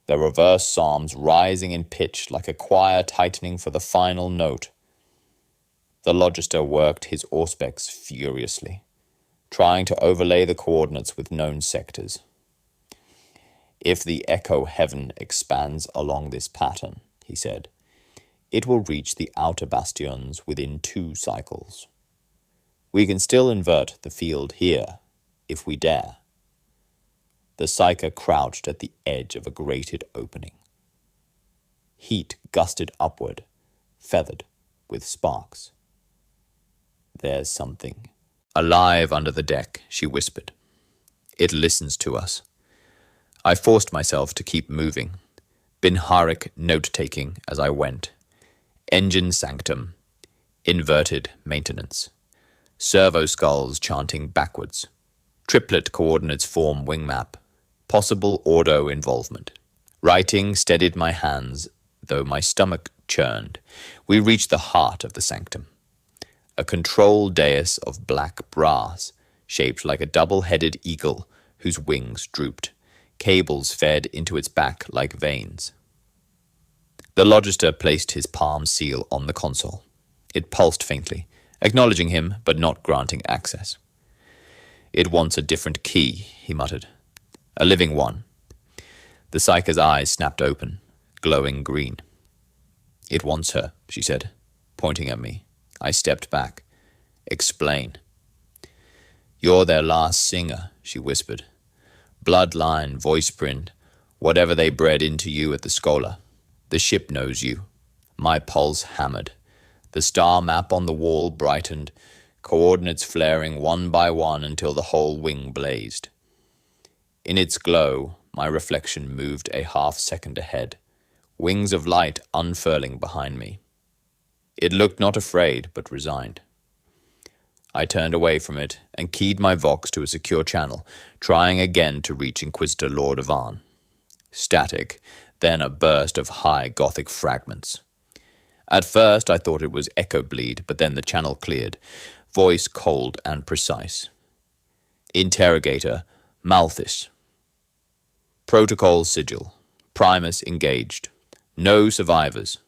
their reverse psalms rising in pitch like a choir tightening for the final note. The Logister worked his auspex furiously, trying to overlay the coordinates with known sectors. "If the echo heaven expands along this pattern," he said, "it will reach the outer bastions within 2 cycles. We can still invert the field here, if we dare." The Psyker crouched at the edge of a grated opening. Heat gusted upward, feathered with sparks. "There's something alive under the deck," she whispered. "It listens to us." I forced myself to keep moving, Binharik note-taking as I went. Engine sanctum, inverted maintenance, servo skulls chanting backwards, triplet coordinates form wing map, possible Ordo involvement. Writing steadied my hands, though my stomach churned. We reached the heart of the sanctum, a control dais of black brass, shaped like a double-headed eagle whose wings drooped. Cables fed into its back like veins. The Logister placed his palm seal on the console. It pulsed faintly, acknowledging him but not granting access. "It wants a different key," he muttered. "A living one." The Psyker's eyes snapped open, glowing green. "It wants her," she said, pointing at me. I stepped back. "Explain." "You're their last singer," she whispered. "Bloodline, voice print, whatever they bred into you at the Schola. The ship knows you." My pulse hammered. The star map on the wall brightened, coordinates flaring one by one until the whole wing blazed. In its glow, my reflection moved a half-second ahead, wings of light unfurling behind me. It looked not afraid, but resigned. I turned away from it and keyed my Vox to a secure channel, trying again to reach Inquisitor Lord Avan. Static, then a burst of high Gothic fragments. At first I thought it was echo bleed, but then the channel cleared, voice cold and precise. Interrogator, Malthus. Protocol sigil. Primus engaged. No survivors.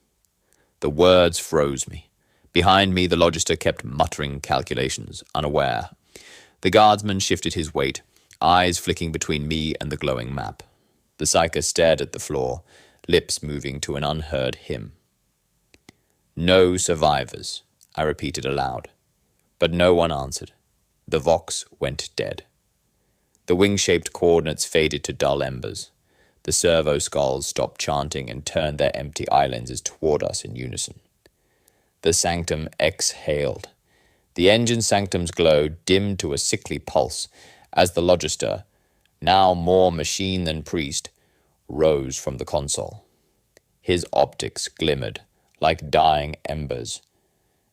The words froze me. Behind me, the Logister kept muttering calculations, unaware. The guardsman shifted his weight, eyes flicking between me and the glowing map. The Psyker stared at the floor, lips moving to an unheard hymn. No survivors, I repeated aloud. But no one answered. The Vox went dead. The wing-shaped coordinates faded to dull embers. The servo skulls stopped chanting and turned their empty eye lenses toward us in unison. The sanctum exhaled. The engine sanctum's glow dimmed to a sickly pulse as the Logister, now more machine than priest, rose from the console. His optics glimmered like dying embers.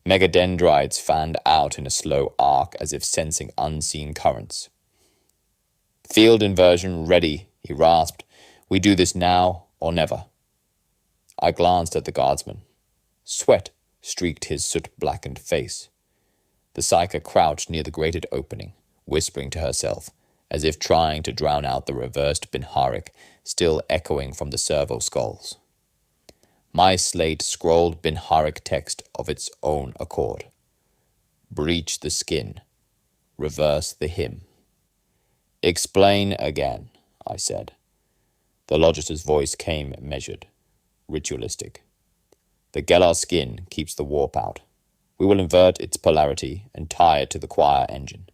Megadendrites fanned out in a slow arc as if sensing unseen currents. Field inversion ready, he rasped. We do this now or never. I glanced at the guardsman. Sweat streaked his soot-blackened face. The Psyker crouched near the grated opening, whispering to herself, as if trying to drown out the reversed Binharik still echoing from the servo skulls. My slate scrolled Binharik text of its own accord. Breach the skin. Reverse the hymn. Explain again, I said. The Logister's voice came measured, ritualistic. The Gellar skin keeps the warp out. We will invert its polarity and tie it to the choir engine.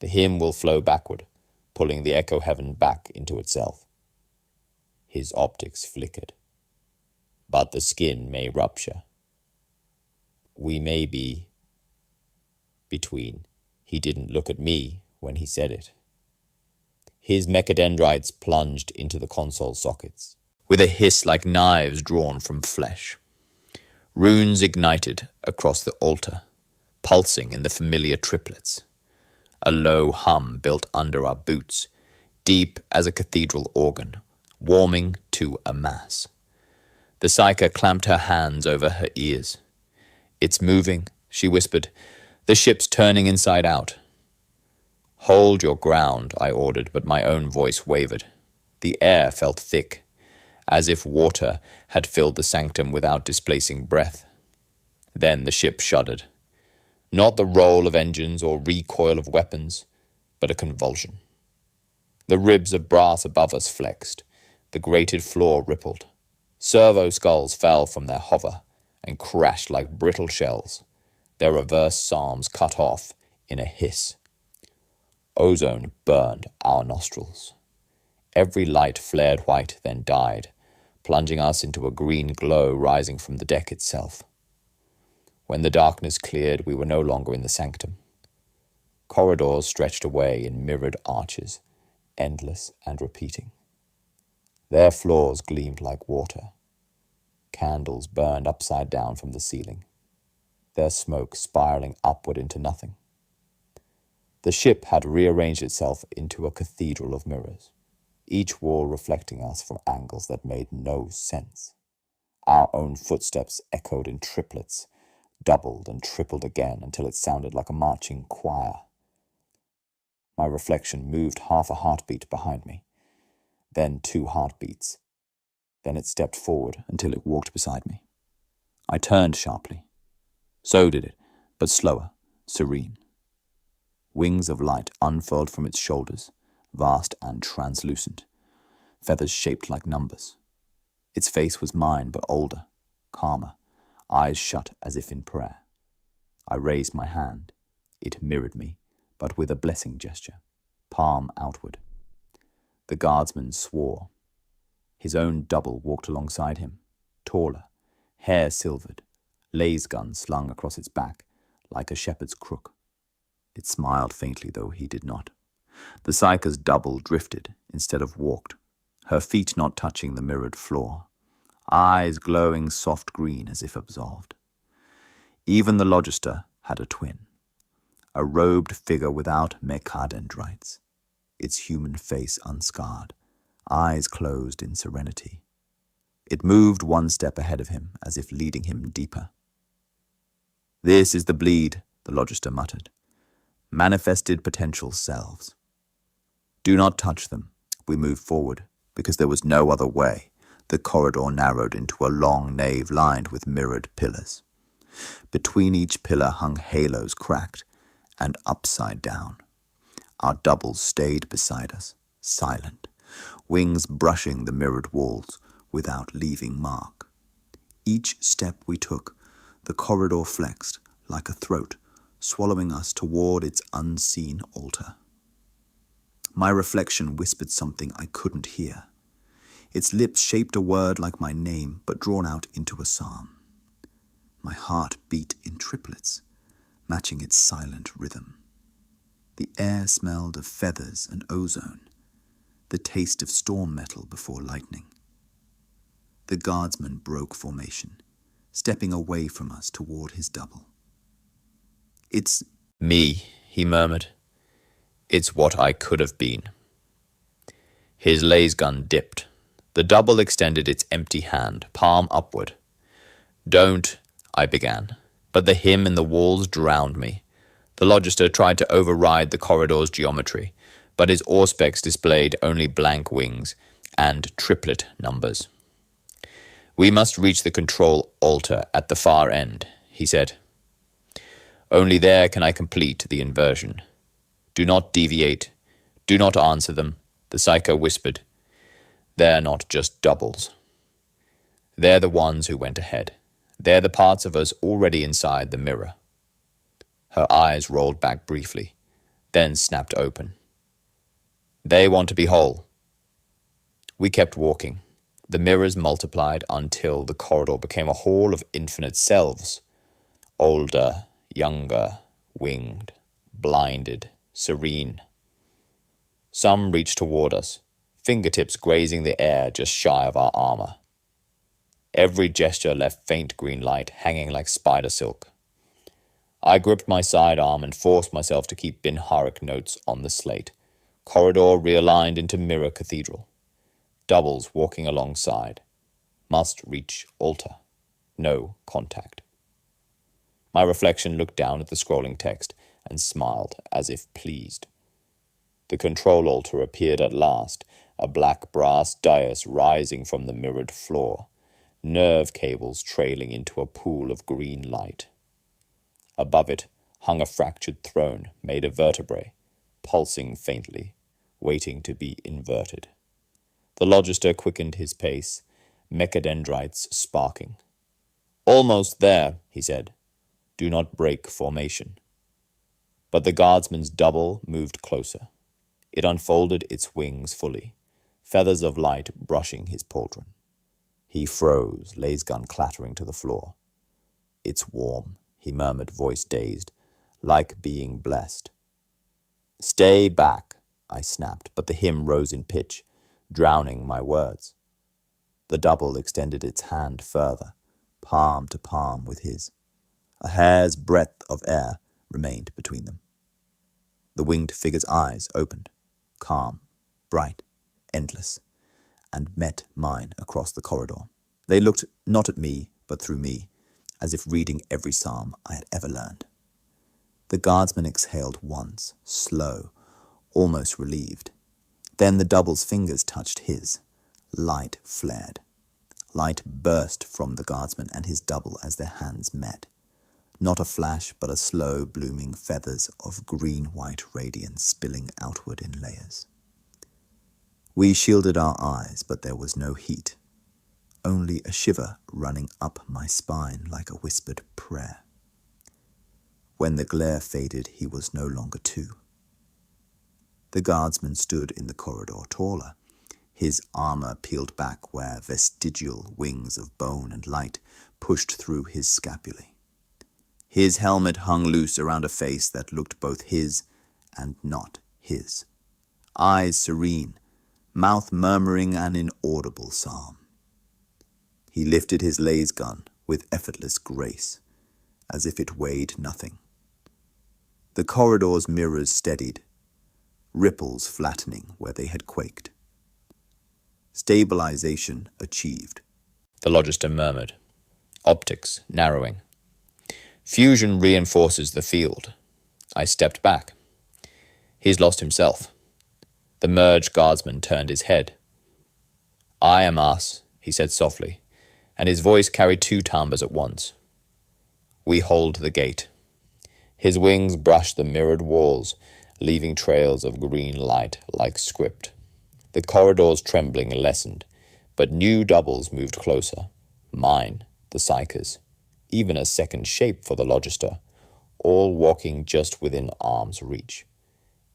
The hymn will flow backward, pulling the echo heaven back into itself. His optics flickered. But the skin may rupture. We may be between. He didn't look at me when he said it. His mechadendrites plunged into the console sockets, with a hiss like knives drawn from flesh. Runes ignited across the altar, pulsing in the familiar triplets. A low hum built under our boots, deep as a cathedral organ, warming to a mass. The Psyker clamped her hands over her ears. It's moving, she whispered. The ship's turning inside out. Hold your ground, I ordered, but my own voice wavered. The air felt thick, as if water had filled the sanctum without displacing breath. Then the ship shuddered. Not the roll of engines or recoil of weapons, but a convulsion. The ribs of brass above us flexed. The grated floor rippled. Servo skulls fell from their hover and crashed like brittle shells, their reverse psalms cut off in a hiss. Ozone burned our nostrils. Every light flared white, then died, plunging us into a green glow rising from the deck itself. When the darkness cleared, we were no longer in the sanctum. Corridors stretched away in mirrored arches, endless and repeating. Their floors gleamed like water. Candles burned upside down from the ceiling, their smoke spiraling upward into nothing. The ship had rearranged itself into a cathedral of mirrors, each wall reflecting us from angles that made no sense. Our own footsteps echoed in triplets, doubled and tripled again until it sounded like a marching choir. My reflection moved half a heartbeat behind me, then 2 heartbeats. Then it stepped forward until it walked beside me. I turned sharply. So did it, but slower, serene. Wings of light unfurled from its shoulders, vast and translucent, feathers shaped like numbers. Its face was mine, but older, calmer, eyes shut as if in prayer. I raised my hand. It mirrored me, but with a blessing gesture, palm outward. The guardsman swore. His own double walked alongside him, taller, hair silvered, laser gun slung across its back like a shepherd's crook. It smiled faintly, though he did not. The Psyker's double drifted instead of walked, her feet not touching the mirrored floor, eyes glowing soft green as if absolved. Even the Logister had a twin, a robed figure without mechadendrites, its human face unscarred, eyes closed in serenity. It moved one step ahead of him, as if leading him deeper. "This is the bleed," the Logister muttered. "Manifested potential selves. Do not touch them." We moved forward, because there was no other way. The corridor narrowed into a long nave lined with mirrored pillars. Between each pillar hung halos cracked and upside down. Our doubles stayed beside us, silent, wings brushing the mirrored walls without leaving mark. Each step we took, the corridor flexed like a throat, swallowing us toward its unseen altar. My reflection whispered something I couldn't hear. Its lips shaped a word like my name, but drawn out into a psalm. My heart beat in triplets, matching its silent rhythm. The air smelled of feathers and ozone, the taste of storm metal before lightning. The guardsman broke formation, stepping away from us toward his double. "It's "Me," he murmured. "It's what I could have been." His laser gun dipped. The double extended its empty hand, palm upward. "Don't," I began, but the hymn in the walls drowned me. The Logister tried to override the corridor's geometry, but his auspex displayed only blank wings and triplet numbers. "We must reach the control altar at the far end," he said. "Only there can I complete the inversion. Do not deviate. Do not answer them," the Psycho whispered. "They're not just doubles. They're the ones who went ahead. They're the parts of us already inside the mirror." Her eyes rolled back briefly, then snapped open. "They want to be whole." We kept walking. The mirrors multiplied until the corridor became a hall of infinite selves. Older, younger, winged, blinded, serene. Some reached toward us, fingertips grazing the air just shy of our armor. Every gesture left faint green light hanging like spider silk. I gripped my sidearm and forced myself to keep Binharic notes on the slate. Corridor realigned into mirror cathedral. Doubles walking alongside. Must reach altar. No contact. My reflection looked down at the scrolling text and smiled as if pleased. The control altar appeared at last, a black brass dais rising from the mirrored floor, nerve cables trailing into a pool of green light. Above it hung a fractured throne made of vertebrae, pulsing faintly, waiting to be inverted. The Logister quickened his pace, mechadendrites sparking. "Almost there," he said. "Do not break formation." But the guardsman's double moved closer. It unfolded its wings fully, feathers of light brushing his pauldron. He froze, lasgun clattering to the floor. "It's warm," he murmured, voice dazed, "like being blessed." "Stay back," I snapped, but the hymn rose in pitch, drowning my words. The double extended its hand further, palm to palm with his. A hair's breadth of air remained between them. The winged figure's eyes opened, calm, bright, endless, and met mine across the corridor. They looked not at me, but through me, as if reading every psalm I had ever learned. The guardsman exhaled once, slow, almost relieved. Then the double's fingers touched his. Light flared. Light burst from the guardsman and his double as their hands met. Not a flash, but a slow blooming feathers of green-white radiance spilling outward in layers. We shielded our eyes, but there was no heat. Only a shiver running up my spine like a whispered prayer. When the glare faded, he was no longer two. The guardsman stood in the corridor, taller, his armor peeled back where vestigial wings of bone and light pushed through his scapulae. His helmet hung loose around a face that looked both his and not his. Eyes serene, mouth murmuring an inaudible psalm. He lifted his lasgun with effortless grace, as if it weighed nothing. The corridor's mirrors steadied, ripples flattening where they had quaked. Stabilization achieved. The Logister murmured. Optics narrowing. Fusion reinforces the field. I stepped back. He's lost himself. The merged guardsman turned his head. I am us, he said softly, and his voice carried two timbres at once. We hold the gate. His wings brushed the mirrored walls, leaving trails of green light like script. The corridor's trembling lessened, but new doubles moved closer. Mine, the Psychers, even a second shape for the Logister, all walking just within arm's reach.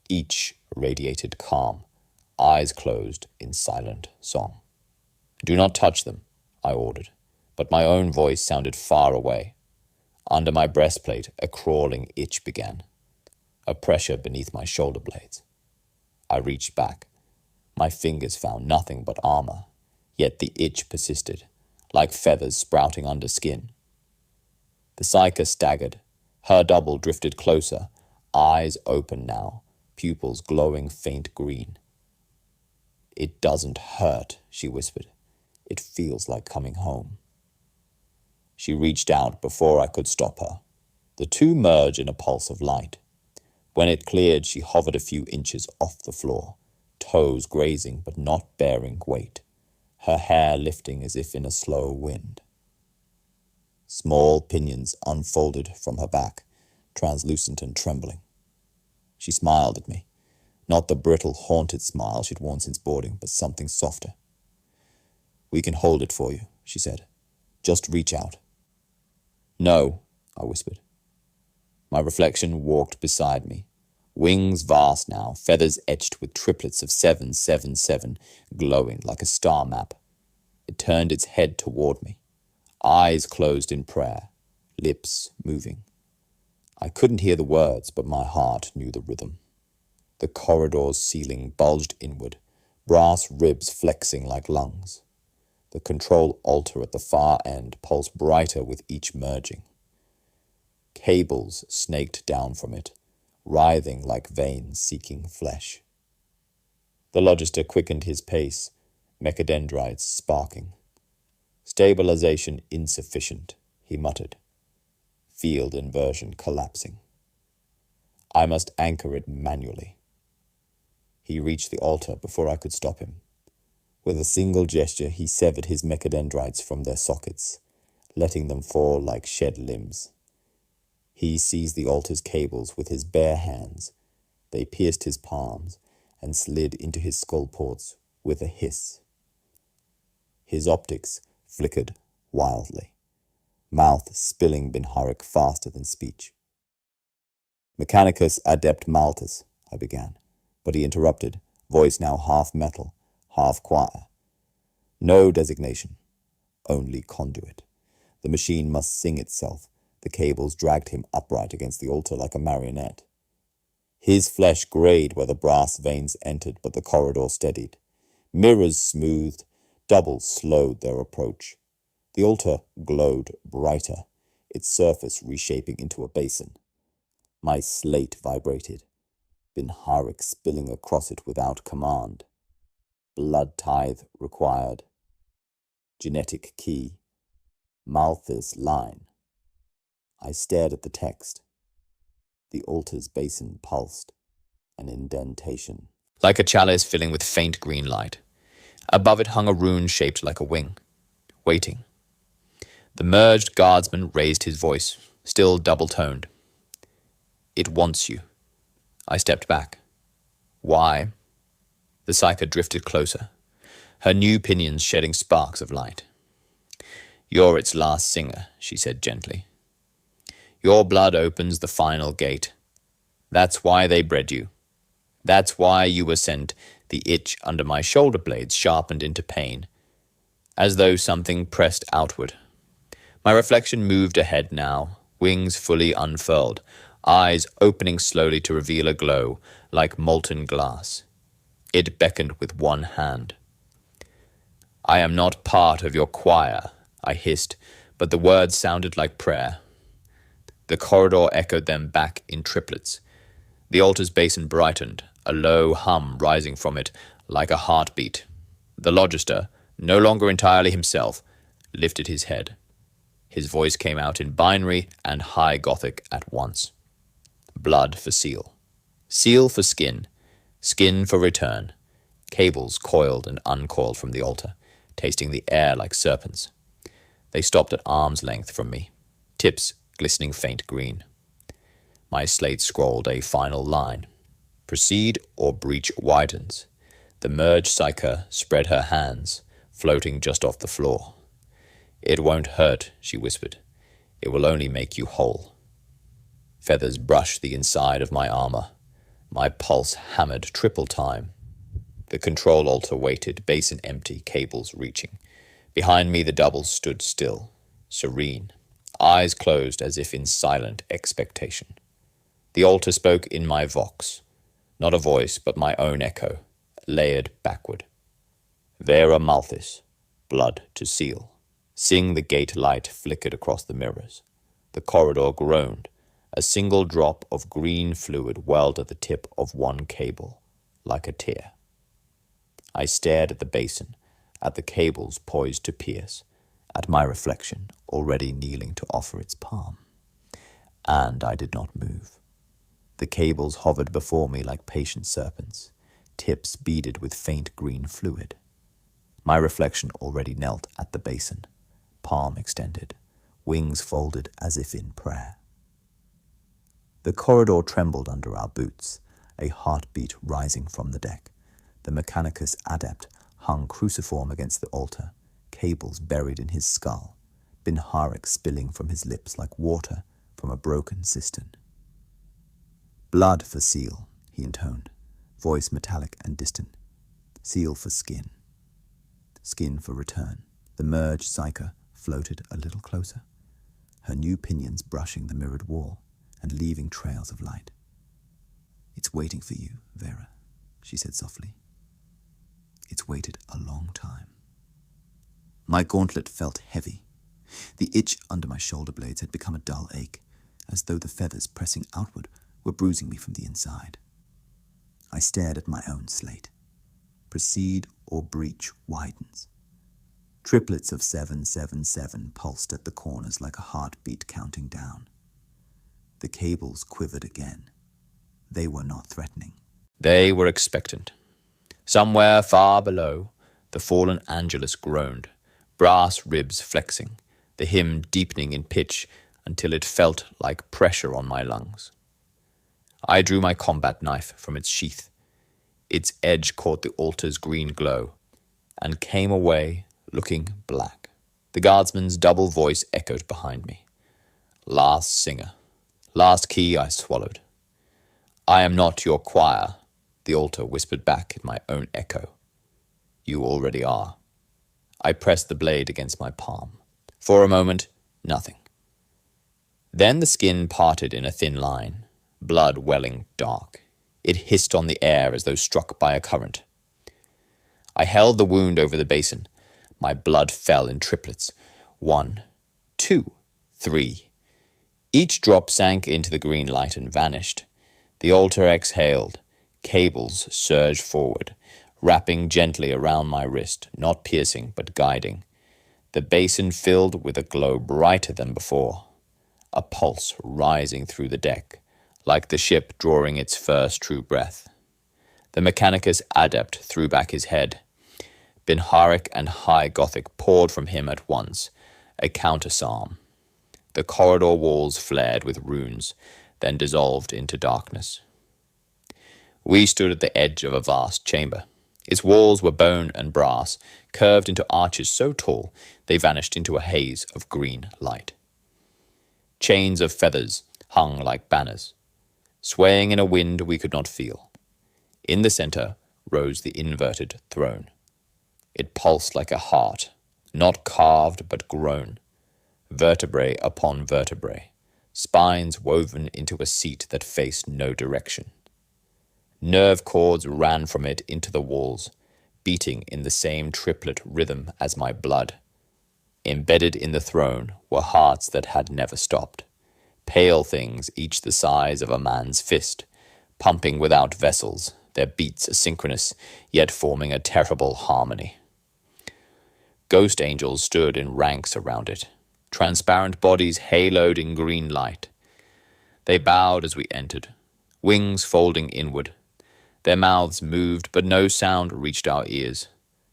Each radiated calm, eyes closed in silent song. Do not touch them, I ordered, but my own voice sounded far away. Under my breastplate, a crawling itch began, a pressure beneath my shoulder blades. I reached back. My fingers found nothing but armor, yet the itch persisted, like feathers sprouting under skin. The Psyker staggered. Her double drifted closer, eyes open now, pupils glowing faint green. It doesn't hurt, she whispered. It feels like coming home. She reached out before I could stop her. The two merged in a pulse of light. When it cleared, she hovered a few inches off the floor, toes grazing but not bearing weight, her hair lifting as if in a slow wind. Small pinions unfolded from her back, translucent and trembling. She smiled at me, not the brittle, haunted smile she'd worn since boarding, but something softer. We can hold it for you, she said. Just reach out. No, I whispered. My reflection walked beside me, wings vast now, feathers etched with triplets of 777, glowing like a star map. It turned its head toward me, eyes closed in prayer, lips moving. I couldn't hear the words, but my heart knew the rhythm. The corridor's ceiling bulged inward, brass ribs flexing like lungs. The control altar at the far end pulsed brighter with each merging. Cables snaked down from it, writhing like veins seeking flesh. The Logister quickened his pace, mechadendrites sparking. Stabilization insufficient, he muttered. Field inversion collapsing. I must anchor it manually. He reached the altar before I could stop him. With a single gesture, he severed his mechadendrites from their sockets, letting them fall like shed limbs. He seized the altar's cables with his bare hands. They pierced his palms and slid into his skull ports with a hiss. His optics flickered wildly, mouth spilling Binharic faster than speech. Mechanicus adept maltus, I began, but he interrupted, voice now half metal, half choir. No designation, only conduit. The machine must sing itself. The cables dragged him upright against the altar like a marionette. His flesh grayed where the brass veins entered, but the corridor steadied. Mirrors smoothed, doubles slowed their approach. The altar glowed brighter, its surface reshaping into a basin. My slate vibrated, Binharic spilling across it without command. Blood tithe required. Genetic key. Malthus line. I stared at the text. The altar's basin pulsed, an indentation. Like a chalice filling with faint green light. Above it hung a rune shaped like a wing, waiting. The merged guardsman raised his voice, still double-toned. It wants you. I stepped back. Why? The Psyker drifted closer, her new pinions shedding sparks of light. You're its last singer, she said gently. Your blood opens the final gate. That's why they bred you. That's why you were sent, the itch under my shoulder blades sharpened into pain, as though something pressed outward. My reflection moved ahead now, wings fully unfurled, eyes opening slowly to reveal a glow like molten glass. It beckoned with one hand. I am not part of your choir, I hissed, but the words sounded like prayer. The corridor echoed them back in triplets. The altar's basin brightened, a low hum rising from it like a heartbeat. The Logister, no longer entirely himself, lifted his head. His voice came out in binary and high Gothic at once. Blood for seal. Seal for skin. Skin for return. Cables coiled and uncoiled from the altar, tasting the air like serpents. They stopped at arm's length from me, tips glistening faint green. My slate scrawled a final line. Proceed or breach widens. The merged psyker spread her hands, floating just off the floor. It won't hurt, she whispered. It will only make you whole. Feathers brushed the inside of my armor. My pulse hammered triple time. The control altar waited, basin empty, cables reaching. Behind me the doubles stood still, serene, eyes closed as if in silent expectation. The altar spoke in my vox, not a voice but my own echo, layered backward. Vera Malthus, blood to seal. Sing the gate light flickered across the mirrors. The corridor groaned. A single drop of green fluid welled at the tip of one cable, like a tear. I stared at the basin, at the cables poised to pierce, at my reflection already kneeling to offer its palm. And I did not move. The cables hovered before me like patient serpents, tips beaded with faint green fluid. My reflection already knelt at the basin, palm extended, wings folded as if in prayer. The corridor trembled under our boots, a heartbeat rising from the deck. The Mechanicus adept hung cruciform against the altar, cables buried in his skull, Binharik spilling from his lips like water from a broken cistern. Blood for seal, he intoned, voice metallic and distant. Seal for skin. Skin for return. The merged psyker floated a little closer, her new pinions brushing the mirrored wall and leaving trails of light. It's waiting for you, Vera, she said softly. It's waited a long time. My gauntlet felt heavy. The itch under my shoulder blades had become a dull ache, as though the feathers pressing outward were bruising me from the inside. I stared at my own slate. Proceed or breach widens. Triplets of 777 pulsed at the corners like a heartbeat counting down. The cables quivered again. They were not threatening. They were expectant. Somewhere far below, the fallen Angelus groaned, brass ribs flexing, the hymn deepening in pitch until it felt like pressure on my lungs. I drew my combat knife from its sheath. Its edge caught the altar's green glow, and came away looking black. The guardsman's double voice echoed behind me. Last singer. Last key I swallowed. I am not your choir, the altar whispered back in my own echo. You already are. I pressed the blade against my palm. For a moment, nothing. Then the skin parted in a thin line, blood welling dark. It hissed on the air as though struck by a current. I held the wound over the basin. My blood fell in triplets. 1, 2, 3. Each drop sank into the green light and vanished. The altar exhaled. Cables surged forward, wrapping gently around my wrist, not piercing but guiding. The basin filled with a glow brighter than before, a pulse rising through the deck, like the ship drawing its first true breath. The Mechanicus adept threw back his head. Binharik and High Gothic poured from him at once, a counter-psalm. The corridor walls flared with runes, then dissolved into darkness. We stood at the edge of a vast chamber. Its walls were bone and brass, curved into arches so tall they vanished into a haze of green light. Chains of feathers hung like banners, swaying in a wind we could not feel. In the center rose the inverted throne. It pulsed like a heart, not carved but grown, vertebrae upon vertebrae, spines woven into a seat that faced no direction. Nerve cords ran from it into the walls, beating in the same triplet rhythm as my blood. Embedded in the throne were hearts that had never stopped, pale things each the size of a man's fist, pumping without vessels, their beats asynchronous, yet forming a terrible harmony. Ghost angels stood in ranks around it, transparent bodies haloed in green light. They bowed as we entered, wings folding inward. Their mouths moved, but no sound reached our ears.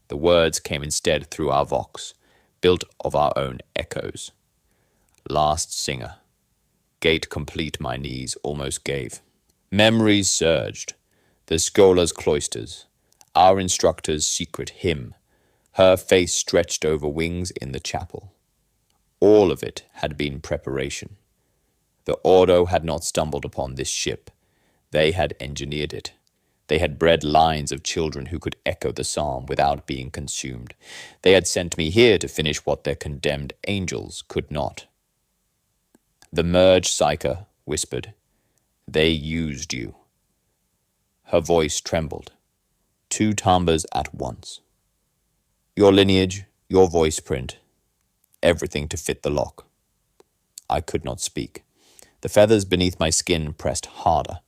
The words came instead through our vox, built of our own echoes. Last singer. Gate complete my knees almost gave. Memories surged. The schola's cloisters. Our instructor's secret hymn. Her face stretched over wings in the chapel. All of it had been preparation. The Ordo had not stumbled upon this ship. They had engineered it. They had bred lines of children who could echo the psalm without being consumed. They had sent me here to finish what their condemned angels could not. The merged psyche whispered, "They used you." Her voice trembled. Two timbres at once. Your lineage, your voice print, everything to fit the lock. I could not speak. The feathers beneath my skin pressed harder.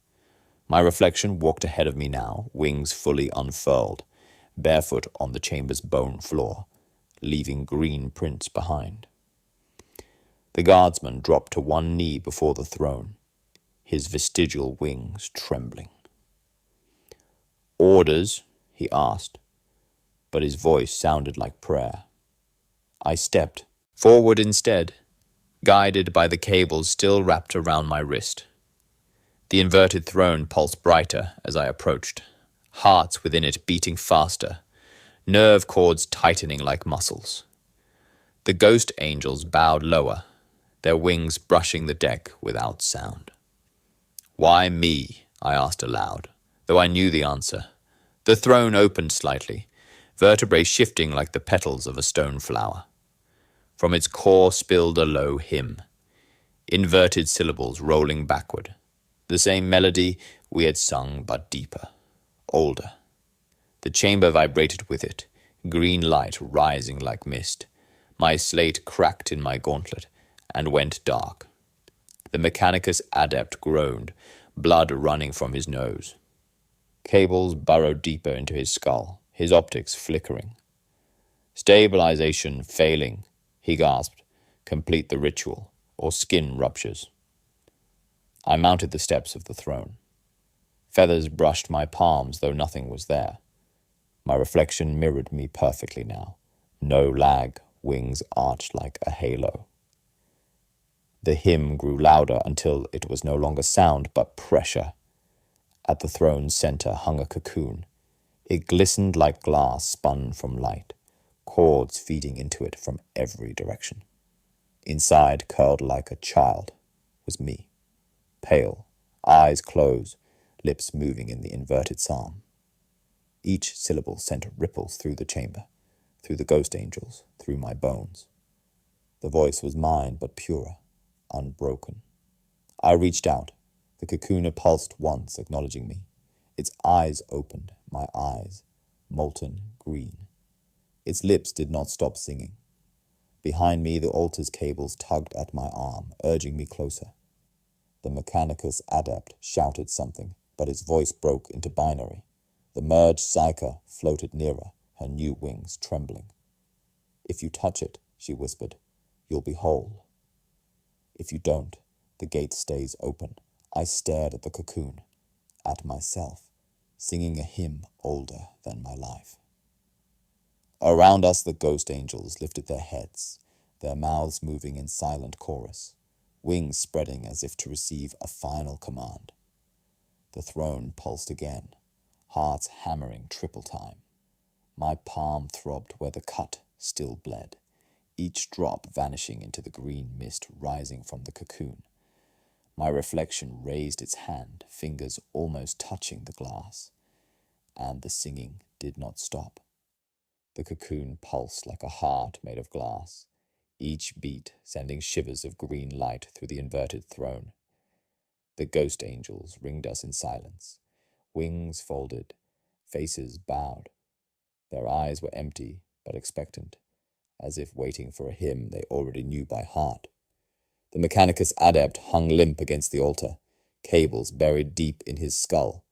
My reflection walked ahead of me now, wings fully unfurled, barefoot on the chamber's bone floor, leaving green prints behind. The guardsman dropped to one knee before the throne, his vestigial wings trembling. "Orders?" he asked, but his voice sounded like prayer. I stepped forward instead, guided by the cables still wrapped around my wrist. The inverted throne pulsed brighter as I approached, hearts within it beating faster, nerve cords tightening like muscles. The ghost angels bowed lower, their wings brushing the deck without sound. "Why me?" I asked aloud, though I knew the answer. The throne opened slightly, vertebrae shifting like the petals of a stone flower. From its core spilled a low hymn, inverted syllables rolling backward. The same melody we had sung, but deeper, older. The chamber vibrated with it, green light rising like mist. My slate cracked in my gauntlet and went dark. The Mechanicus adept groaned, blood running from his nose. Cables burrowed deeper into his skull, his optics flickering. "Stabilization failing," he gasped. "Complete the ritual, or skin ruptures." I mounted the steps of the throne. Feathers brushed my palms, though nothing was there. My reflection mirrored me perfectly now. No lag, wings arched like a halo. The hymn grew louder until it was no longer sound, but pressure. At the throne's center hung a cocoon. It glistened like glass spun from light, cords feeding into it from every direction. Inside, curled like a child, was me. Pale, eyes closed, lips moving in the inverted psalm. Each syllable sent ripples through the chamber, through the ghost angels, through my bones. The voice was mine, but purer, unbroken. I reached out. The cocoon pulsed once, acknowledging me. Its eyes opened, my eyes, molten green. Its lips did not stop singing. Behind me, the altar's cables tugged at my arm, urging me closer. The Mechanicus adept shouted something, but his voice broke into binary. The merged psyche floated nearer, her new wings trembling. "If you touch it," she whispered, "you'll be whole. If you don't, the gate stays open." I stared at the cocoon, at myself, singing a hymn older than my life. Around us, the ghost angels lifted their heads, their mouths moving in silent chorus, wings spreading as if to receive a final command. The throne pulsed again, hearts hammering triple time. My palm throbbed where the cut still bled, each drop vanishing into the green mist rising from the cocoon. My reflection raised its hand, fingers almost touching the glass, and the singing did not stop. The cocoon pulsed like a heart made of glass, each beat sending shivers of green light through the inverted throne. The ghost angels ringed us in silence, wings folded, faces bowed. Their eyes were empty but expectant, as if waiting for a hymn they already knew by heart. The Mechanicus adept hung limp against the altar, cables buried deep in his skull,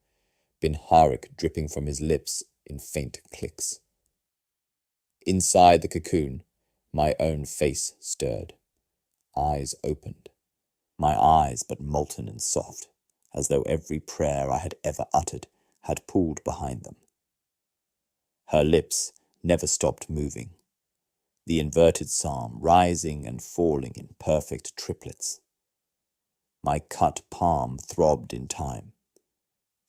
Binharik dripping from his lips in faint clicks. Inside the cocoon, my own face stirred. Eyes opened. My eyes but molten and soft, as though every prayer I had ever uttered had pooled behind them. Her lips never stopped moving, the inverted psalm rising and falling in perfect triplets. My cut palm throbbed in time.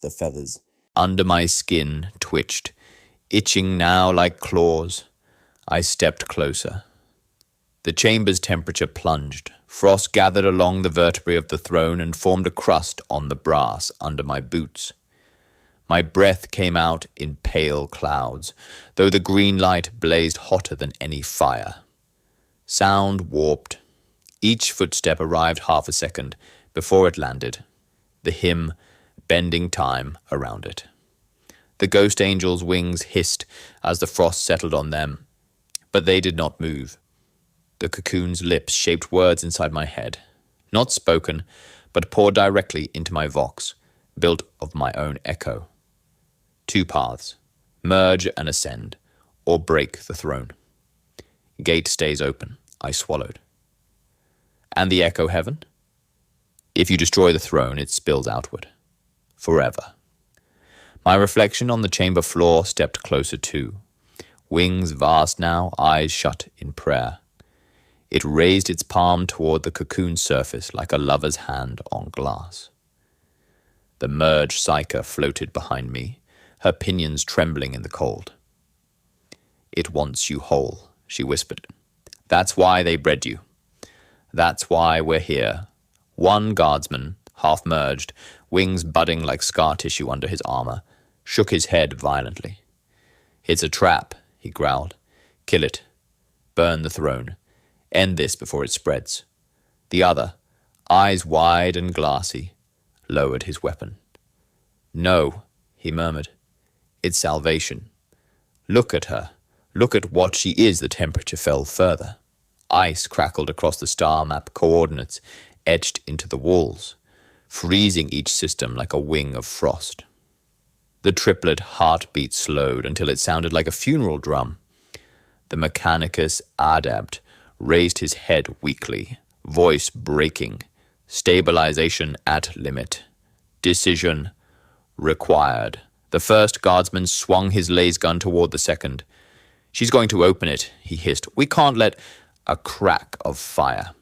The feathers under my skin twitched, itching now like claws. I stepped closer. The chamber's temperature plunged. Frost gathered along the vertebrae of the throne and formed a crust on the brass under my boots. My breath came out in pale clouds, though the green light blazed hotter than any fire. Sound warped. Each footstep arrived half a second before it landed, the hymn bending time around it. The ghost angel's wings hissed as the frost settled on them, but they did not move. The cocoon's lips shaped words inside my head, not spoken, but poured directly into my vox, built of my own echo. 2 paths: merge and ascend, or break the throne. Gate stays open, I swallowed. And the echo heaven? If you destroy the throne, it spills outward. Forever. My reflection on the chamber floor stepped closer too. Wings vast now, eyes shut in prayer. It raised its palm toward the cocoon surface like a lover's hand on glass. The merged psyche floated behind me, her pinions trembling in the cold. It wants you whole, she whispered. That's why they bred you. That's why we're here. One guardsman, half merged, wings budding like scar tissue under his armor, shook his head violently. It's a trap, he growled. Kill it. Burn the throne. End this before it spreads. The other, eyes wide and glassy, lowered his weapon. No, he murmured. It's salvation. Look at her. Look at what she is. The temperature fell further. Ice crackled across the star map coordinates, etched into the walls, freezing each system like a wing of frost. The triplet heartbeat slowed until it sounded like a funeral drum. The mechanicus adept raised his head weakly, voice breaking. Stabilization at limit. Decision required. The first guardsman swung his laser gun toward the second. She's going to open it, he hissed. We can't let... A crack of fire.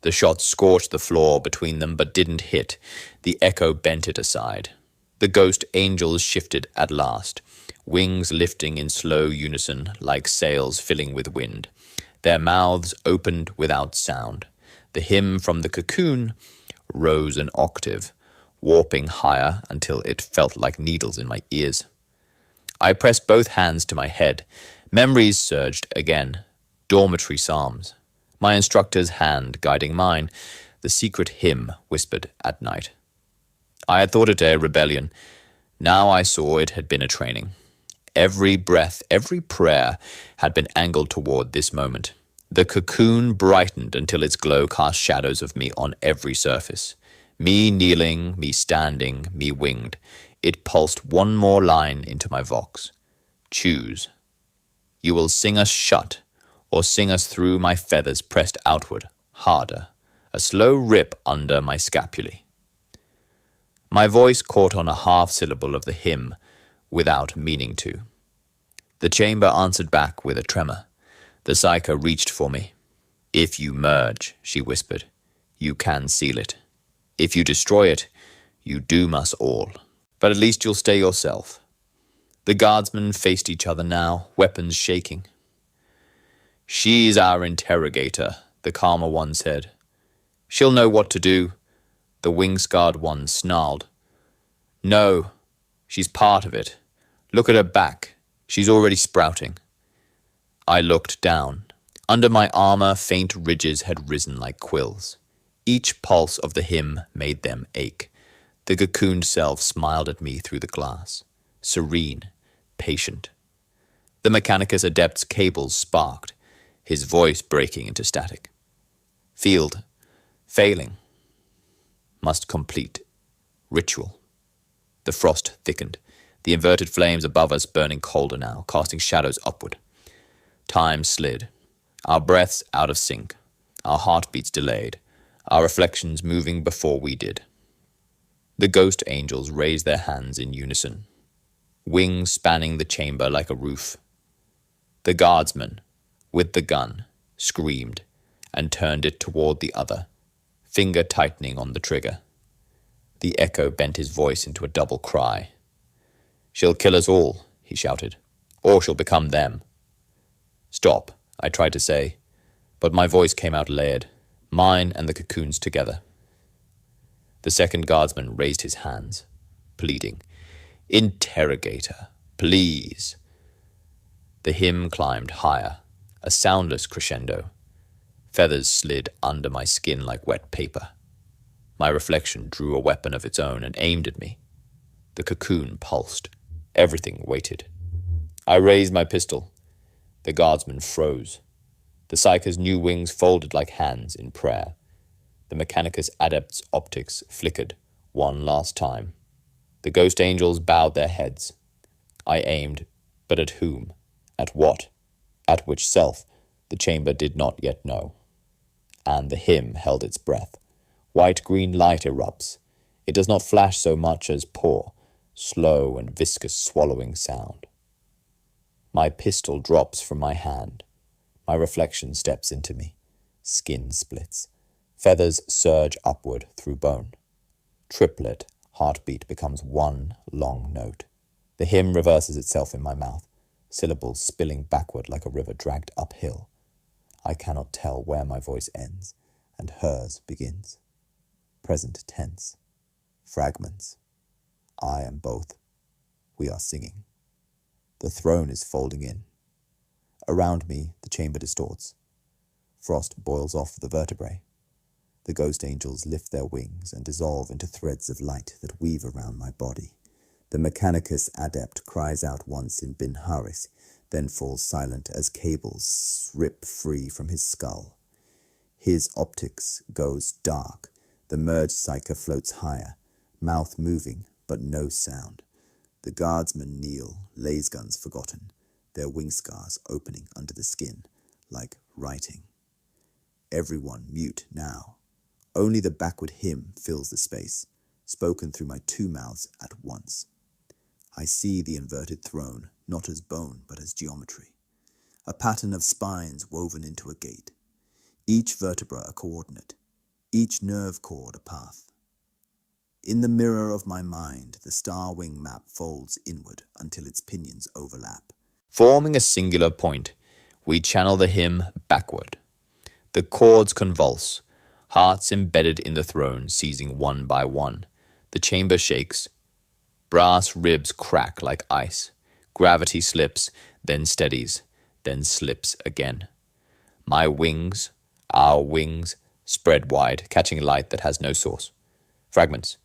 The shot scorched the floor between them but didn't hit. The echo bent it aside. The ghost angels shifted at last, wings lifting in slow unison like sails filling with wind. Their mouths opened without sound. The hymn from the cocoon rose an octave, warping higher until it felt like needles in my ears. I pressed both hands to my head. Memories surged again. Dormitory psalms. My instructor's hand guiding mine. The secret hymn whispered at night. I had thought it a rebellion. Now I saw it had been a training. Every breath, every prayer had been angled toward this moment. The cocoon brightened until its glow cast shadows of me on every surface. Me kneeling, me standing, me winged. It pulsed one more line into my vox. Choose. You will sing us shut, or sing us through my feathers pressed outward, harder, a slow rip under my scapulae. My voice caught on a half-syllable of the hymn without meaning to. The chamber answered back with a tremor. The psyche reached for me. If you merge, she whispered, you can seal it. If you destroy it, you doom us all. But at least you'll stay yourself. The guardsmen faced each other now, weapons shaking. She's our interrogator, the calmer one said. She'll know what to do, the wing-scarred one snarled. No, she's part of it. Look at her back. She's already sprouting. I looked down. Under my armor, faint ridges had risen like quills. Each pulse of the hymn made them ache. The cocooned self smiled at me through the glass, serene, patient. The Mechanicus Adept's cables sparked, his voice breaking into static. Field, failing. Must complete. Ritual. The frost thickened, the inverted flames above us burning colder now, casting shadows upward. Time slid, our breaths out of sync, our heartbeats delayed, our reflections moving before we did. The ghost angels raised their hands in unison, wings spanning the chamber like a roof. The guardsman, with the gun, screamed and turned it toward the other, finger tightening on the trigger. The echo bent his voice into a double cry. "She'll kill us all," he shouted, "or she'll become them." "Stop," I tried to say, but my voice came out layered, mine and the cocoon's together. The second guardsman raised his hands, pleading, "Interrogator, please." The hymn climbed higher, a soundless crescendo. Feathers slid under my skin like wet paper. My reflection drew a weapon of its own and aimed at me. The cocoon pulsed. Everything waited. I raised my pistol. The guardsman froze. The Psyker's new wings folded like hands in prayer. The Mechanicus Adept's optics flickered one last time. The ghost angels bowed their heads. I aimed, but at whom? At what? At which self? The chamber did not yet know. And the hymn held its breath. White-green light erupts. It does not flash so much as pour, slow and viscous swallowing sound. My pistol drops from my hand. My reflection steps into me. Skin splits. Feathers surge upward through bone. Triplet heartbeat becomes one long note. The hymn reverses itself in my mouth, syllables spilling backward like a river dragged uphill. I cannot tell where my voice ends and hers begins. Present tense. Fragments. I am both. We are singing. The throne is folding in. Around me, the chamber distorts. Frost boils off the vertebrae. The ghost angels lift their wings and dissolve into threads of light that weave around my body. The Mechanicus Adept cries out once in Bin Haris, then falls silent as cables rip free from his skull. His optics goes dark. The merged Psyker floats higher, mouth moving, but no sound. The guardsmen kneel, laser guns forgotten, their wing scars opening under the skin, like writing. Everyone mute now. Only the backward hymn fills the space, spoken through my two mouths at once. I see the inverted throne, not as bone, but as geometry. A pattern of spines woven into a gate. Each vertebra a coordinate, each nerve cord a path. In the mirror of my mind, the star wing map folds inward until its pinions overlap. Forming a singular point, we channel the hymn backward. The chords convulse, hearts embedded in the throne seizing one by one. The chamber shakes. Brass ribs crack like ice. Gravity slips, then steadies, then slips again. My wings, our wings, spread wide, catching light that has no source. Fragments.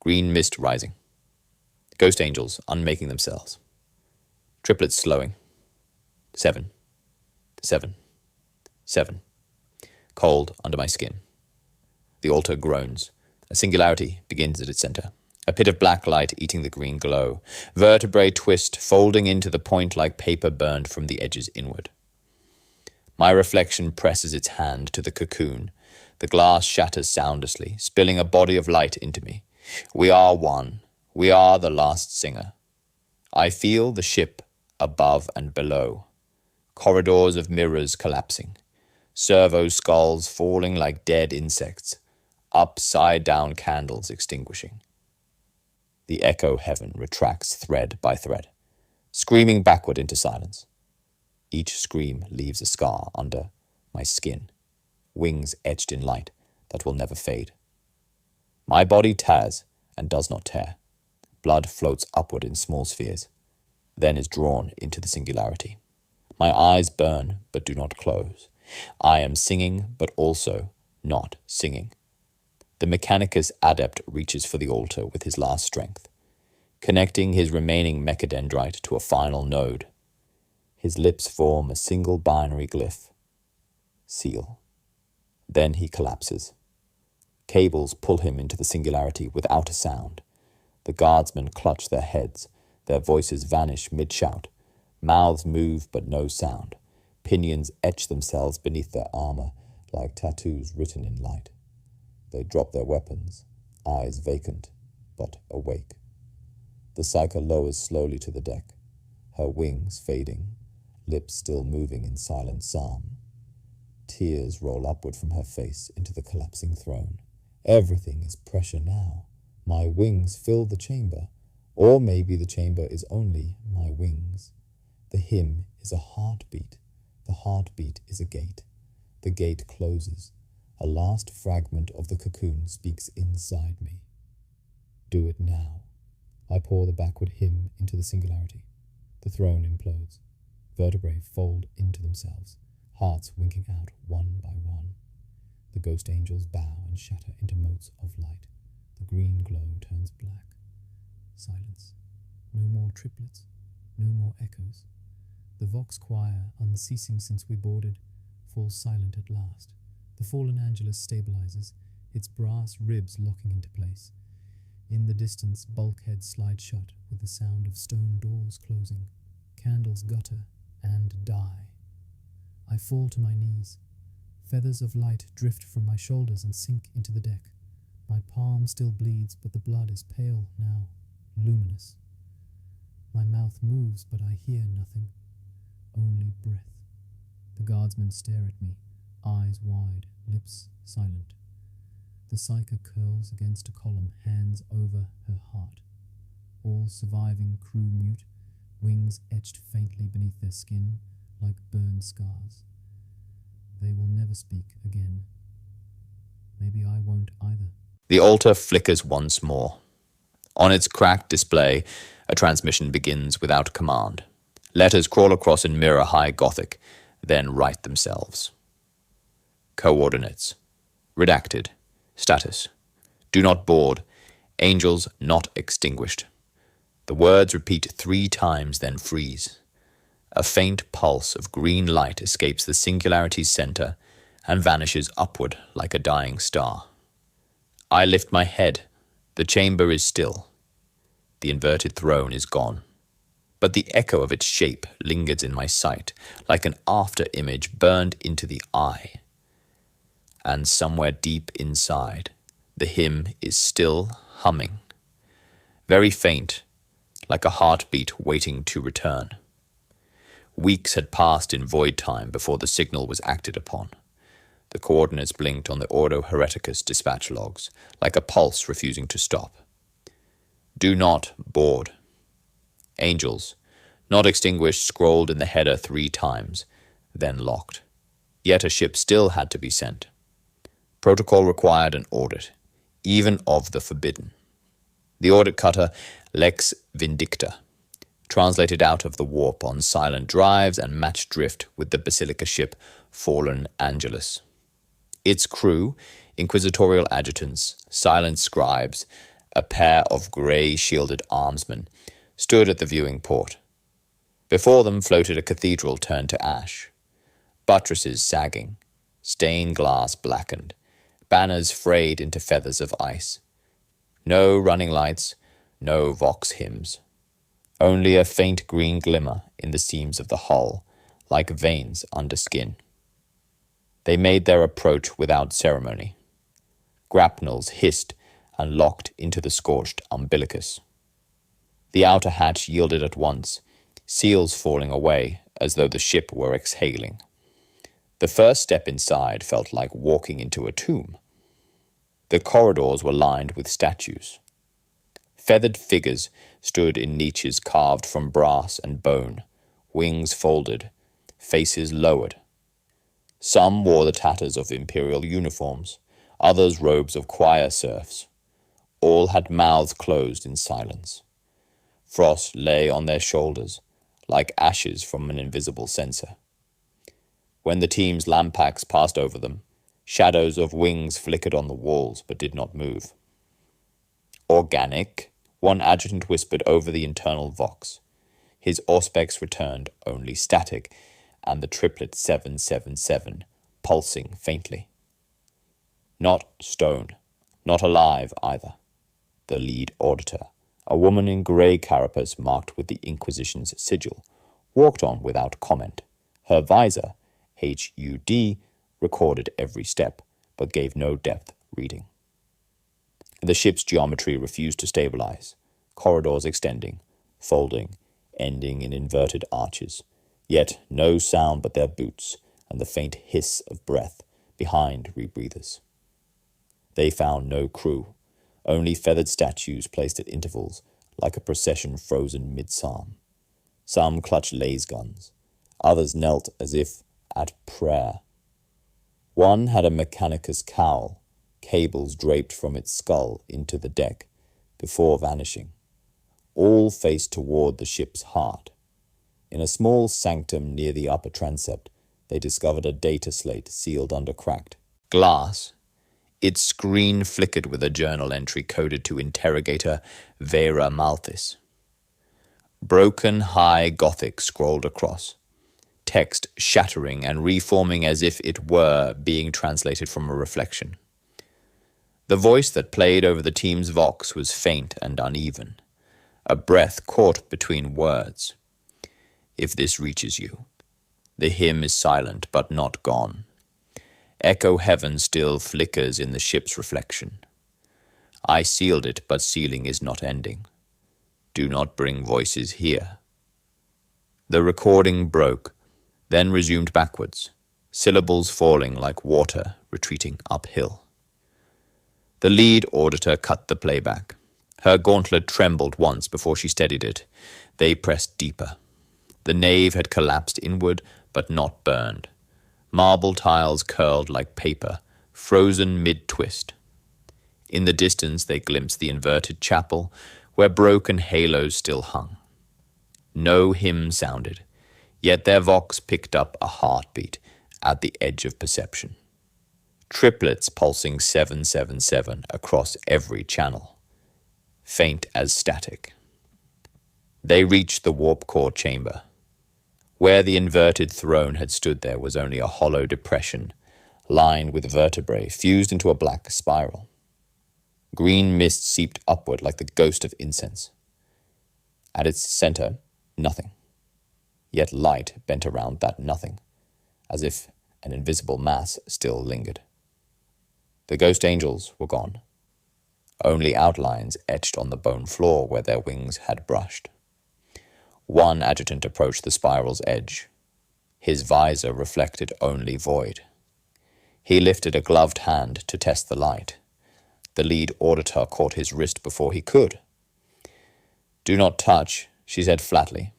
Green mist rising. Ghost angels unmaking themselves. Triplets slowing. 7. 7. 7. Cold under my skin. The altar groans. A singularity begins at its center. A pit of black light eating the green glow. Vertebrae twist, folding into the point like paper burned from the edges inward. My reflection presses its hand to the cocoon. The glass shatters soundlessly, spilling a body of light into me. We are one. We are the last singer. I feel the ship above and below. Corridors of mirrors collapsing. Servo skulls falling like dead insects. Upside-down candles extinguishing. The echo heaven retracts thread by thread, screaming backward into silence. Each scream leaves a scar under my skin, wings etched in light that will never fade. My body tears and does not tear. Blood floats upward in small spheres, then is drawn into the singularity. My eyes burn but do not close. I am singing but also not singing. The Mechanicus Adept reaches for the altar with his last strength, connecting his remaining mechadendrite to a final node. His lips form a single binary glyph. Seal. Then he collapses. Cables pull him into the singularity without a sound. The guardsmen clutch their heads. Their voices vanish mid-shout. Mouths move but no sound. Pinions etch themselves beneath their armor like tattoos written in light. They drop their weapons, eyes vacant, but awake. The Psyker lowers slowly to the deck, her wings fading, lips still moving in silent psalm. Tears roll upward from her face into the collapsing throne. Everything is pressure now. My wings fill the chamber, or maybe the chamber is only my wings. The hymn is a heartbeat. The heartbeat is a gate. The gate closes. A last fragment of the cocoon speaks inside me. Do it now. I pour the backward hymn into the singularity. The throne implodes. Vertebrae fold into themselves, hearts winking out one by one. The ghost angels bow and shatter into motes of light. The green glow turns black. Silence. No more triplets. No more echoes. The Vox choir, unceasing since we boarded, falls silent at last. The fallen Angelus stabilizes, its brass ribs locking into place. In the distance, bulkheads slide shut with the sound of stone doors closing. Candles gutter and die. I fall to my knees. Feathers of light drift from my shoulders and sink into the deck. My palm still bleeds, but the blood is pale now, luminous. My mouth moves, but I hear nothing. Only breath. The guardsmen stare at me, eyes wide, lips silent. The Psyker curls against a column, hands over her heart. All surviving crew mute, wings etched faintly beneath their skin like burned scars. They will never speak again. Maybe I won't either. The altar flickers once more. On its cracked display, a transmission begins without command. Letters crawl across in mirror-high Gothic, then write themselves. Coordinates. Redacted. Status. Do not board. Angels not extinguished. The words repeat 3 times, then freeze. A faint pulse of green light escapes the singularity's center and vanishes upward like a dying star. I lift my head. The chamber is still. The inverted throne is gone. But the echo of its shape lingers in my sight, like an after-image burned into the eye. And somewhere deep inside, the hymn is still humming. Very faint, like a heartbeat waiting to return. Weeks had passed in void time before the signal was acted upon. The coordinates blinked on the Ordo Hereticus dispatch logs, like a pulse refusing to stop. Do not board. Angels, not extinguished, scrolled in the header 3 times, then locked. Yet a ship still had to be sent. Protocol required an audit, even of the forbidden. The audit cutter Lex Vindicta, translated out of the warp on silent drives and matched drift with the Basilica ship Fallen Angelus. Its crew, inquisitorial adjutants, silent scribes, a pair of grey-shielded armsmen, stood at the viewing port. Before them floated a cathedral turned to ash, buttresses sagging, stained glass blackened, banners frayed into feathers of ice. No running lights, no vox hymns. Only a faint green glimmer in the seams of the hull, like veins under skin. They made their approach without ceremony. Grapnels hissed and locked into the scorched umbilicus. The outer hatch yielded at once, seals falling away as though the ship were exhaling. The first step inside felt like walking into a tomb. The corridors were lined with statues. Feathered figures stood in niches carved from brass and bone, wings folded, faces lowered. Some wore the tatters of imperial uniforms, others robes of choir serfs. All had mouths closed in silence. Frost lay on their shoulders, like ashes from an invisible censer. When the team's lampacks passed over them, shadows of wings flickered on the walls but did not move. Organic, one adjutant whispered over the internal vox. His auspex returned only static, and the triplet 777 pulsing faintly. Not stone, not alive either. The lead auditor, a woman in grey carapace marked with the Inquisition's sigil, walked on without comment, her visor HUD recorded every step, but gave no depth reading. The ship's geometry refused to stabilize, corridors extending, folding, ending in inverted arches, yet no sound but their boots and the faint hiss of breath behind rebreathers. They found no crew, only feathered statues placed at intervals like a procession frozen mid-psalm. Some clutched laser guns, others knelt as if at prayer. One had a mechanicus cowl, cables draped from its skull into the deck, before vanishing. All faced toward the ship's heart. In a small sanctum near the upper transept, they discovered a data slate sealed under cracked glass. Its screen flickered with a journal entry coded to interrogator Vera Malthus. Broken high Gothic scrolled across, text shattering and reforming as if it were being translated from a reflection. The voice that played over the team's vox was faint and uneven, a breath caught between words. If this reaches you, the hymn is silent but not gone. Echo heaven still flickers in the ship's reflection. I sealed it, but sealing is not ending. Do not bring voices here. The recording broke, then resumed backwards, syllables falling like water retreating uphill. The lead auditor cut the playback. Her gauntlet trembled once before she steadied it. They pressed deeper. The nave had collapsed inward, but not burned. Marble tiles curled like paper, frozen mid-twist. In the distance they glimpsed the inverted chapel, where broken halos still hung. No hymn sounded, yet their vox picked up a heartbeat at the edge of perception. Triplets pulsing 777 across every channel, faint as static. They reached the warp core chamber. Where the inverted throne had stood there was only a hollow depression, lined with vertebrae fused into a black spiral. Green mist seeped upward like the ghost of incense. At its center, nothing. Yet light bent around that nothing, as if an invisible mass still lingered. The ghost angels were gone. Only outlines etched on the bone floor where their wings had brushed. One adjutant approached the spiral's edge. His visor reflected only void. He lifted a gloved hand to test the light. The lead auditor caught his wrist before he could. Do not touch, she said flatly.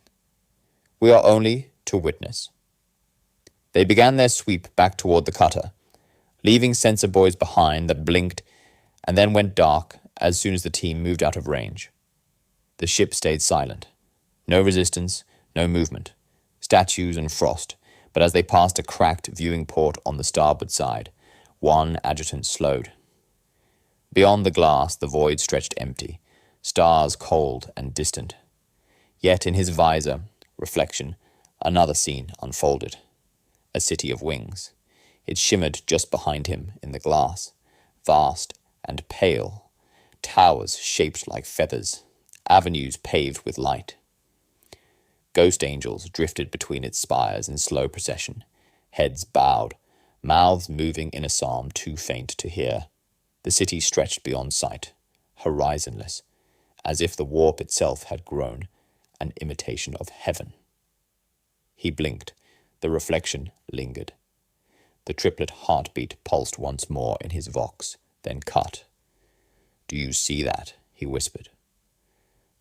We are only to witness. They began their sweep back toward the cutter, leaving sensor buoys behind that blinked and then went dark as soon as the team moved out of range. The ship stayed silent. No resistance, no movement. Statues and frost, but as they passed a cracked viewing port on the starboard side, one adjutant slowed. Beyond the glass, the void stretched empty, stars cold and distant. Yet in his visor, reflection, another scene unfolded. A city of wings. It shimmered just behind him in the glass, vast and pale, towers shaped like feathers, avenues paved with light. Ghost angels drifted between its spires in slow procession, heads bowed, mouths moving in a psalm too faint to hear. The city stretched beyond sight, horizonless, as if the warp itself had grown, an imitation of heaven. He blinked. The reflection lingered. The triplet heartbeat pulsed once more in his vox, then cut. Do you see that? He whispered.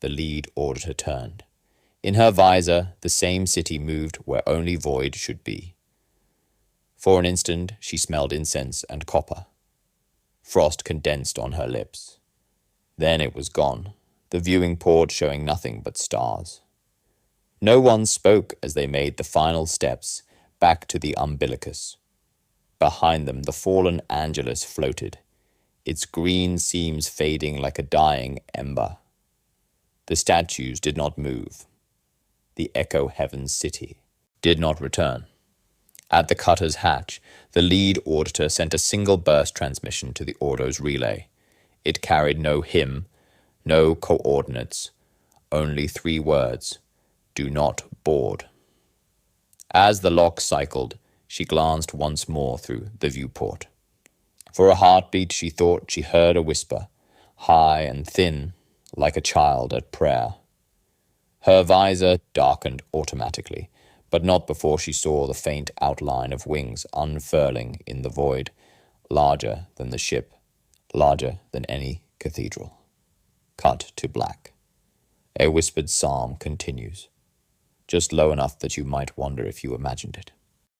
The lead auditor turned. In her visor, the same city moved where only void should be. For an instant, she smelled incense and copper. Frost condensed on her lips. Then it was gone, the viewing port showing nothing but stars. No one spoke as they made the final steps back to the umbilicus. Behind them, the fallen Angelus floated, its green seams fading like a dying ember. The statues did not move. The Echo Heaven city did not return. At the cutter's hatch, the lead auditor sent a single burst transmission to the Ordo's relay. It carried no hymn, no coordinates, only 3 words: do not board. As the lock cycled, She glanced once more through the viewport. For a heartbeat, she thought she heard a whisper, high and thin, like a child at prayer. Her visor darkened automatically, but not before she saw the faint outline of wings unfurling in the void, larger than the ship, larger than any cathedral. Cut to black. A whispered psalm continues, just low enough that you might wonder if you imagined it.